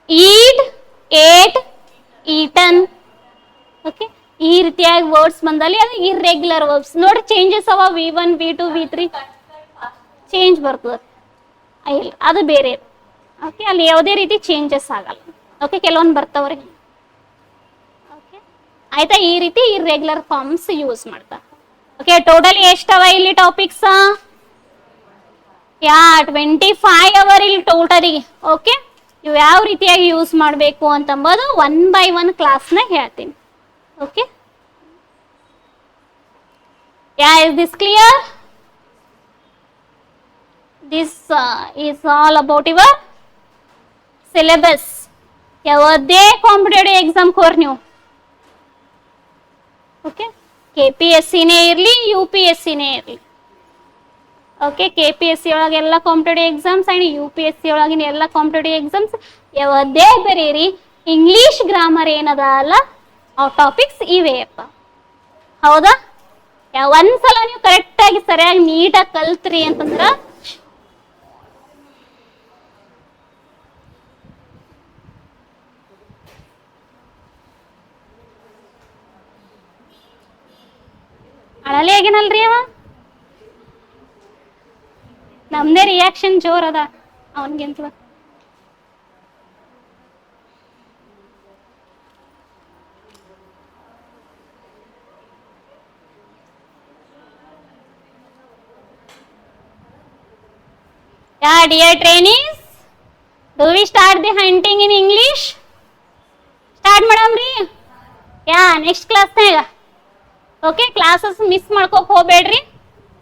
eat, ate, eaten. Okay, ಈ ರೀತಿಯಾಗಿ ವರ್ಡ್ಸ್ ಬಂದಲ್ಲಿ ಅದು ಇರ್ರೆಗ್ಯುಲರ್ ವರ್ಬ್ಸ್. ನೋಡಿ, ಚೇಂಜಸ್ ಅವ. V1 V2 V3 ಚೇಂಜ್ ಬರ್ತದೆ, ಇಲ್ಲ ಅದು ಬೇರೆ. ಓಕೆ, ಅಲ್ಲಿ ಯಾವುದೇ ರೀತಿ ಚೇಂಜಸ್ ಆಗಲ್ಲ. ಓಕೆ, ಕೆಲವೊಂದು ಬರ್ತಾವ್ರಿ. ಆಯ್ತಾ? ಈ ರೀತಿ ಇರ್ರೆಗ್ಯುಲರ್ ಫಾರ್ಮ್ಸ್ ಯೂಸ್ ಮಾಡ್ತಾರೆ. ಓಕೆ, ಟೋಟಲಿ ಎಷ್ಟವ ಇಲ್ಲಿ ಟಾಪಿಕ್ಸ್? 25 ಅವರ್ ಇಲ್ಲಿ ಟೋಟಲಿಗೆ. ಓಕೆ, ಇವು ಯಾವ ರೀತಿಯಾಗಿ ಯೂಸ್ ಮಾಡಬೇಕು ಅಂತಂಬೋದು 1 by 1 ಕ್ಲಾಸ್ನ ಹೇಳ್ತೀನಿ. Okay, is this clear? This is all about your syllabus. ಯಾವುದೇ ಕಾಂಪಿಟೇಟಿವ್ ಎಕ್ಸಾಮ್ ಕೋರ್ ನೀವು ಓಕೆ, KPSCನೇ ಇರಲಿ UPSCನೇ ಇರಲಿ. ಓಕೆ, KPSC ಒಳಗೆ ಎಲ್ಲ ಕಾಂಪಿಟೇಟಿವ್ ಎಕ್ಸಾಮ್ಸ್ ಅಂಡ್ UPSC ಒಳಗಿನ ಎಲ್ಲ ಕಾಂಪಿಟೇಟಿವ್ ಎಕ್ಸಾಮ್ಸ್ ಯಾವುದೇ ಬರೀರಿ, ಇಂಗ್ಲಿಷ್ ಗ್ರಾಮರ್ ಏನದ ಅಲ್ಲ ಆ ಟಾಪಿಕ್ಸ್ ಇವೆ ಅಪ್ಪ. ಹೌದಾ? ಒಂದ್ಸಲ ನೀವು ಕರೆಕ್ಟಾಗಿ ಸರಿಯಾಗಿ ನೀಟಾಗಿ ಕಲ್ತ್ರಿ ಅಂತಂದ್ರ ಅಳಲೆ ಆಗೇನಲ್ರಿ ಅವ, ನಮ್ದೇ ರಿಯಾಕ್ಷನ್ ಜೋರ್ ಅದ ಅವನ್ಗಿಂತ. Yeah, dear trainees, do we start the hunting in English? Start madam ರೀ. Yeah, next class ನಾಗ. Okay, classes miss ಮಾಡ್ಕೋಕ್ ಹೋಗ್ಬೇಡ್ರಿ.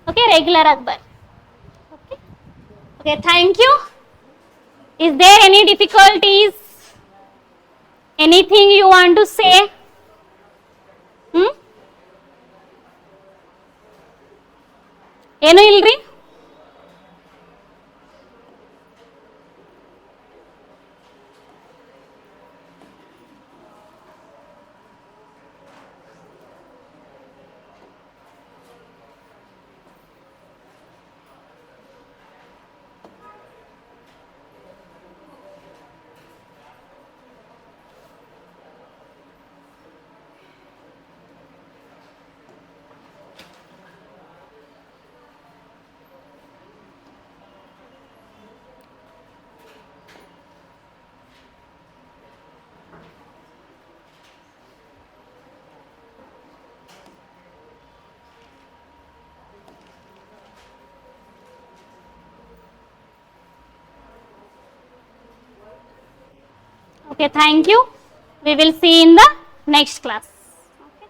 Okay, regular ಆಗಿ ಬರ್ರಿ. Okay, okay, thank you. Is there any difficulties? Anything you want to say? ಏನು ಇಲ್ರಿ? Okay, thank you. We will see in the next class. Okay.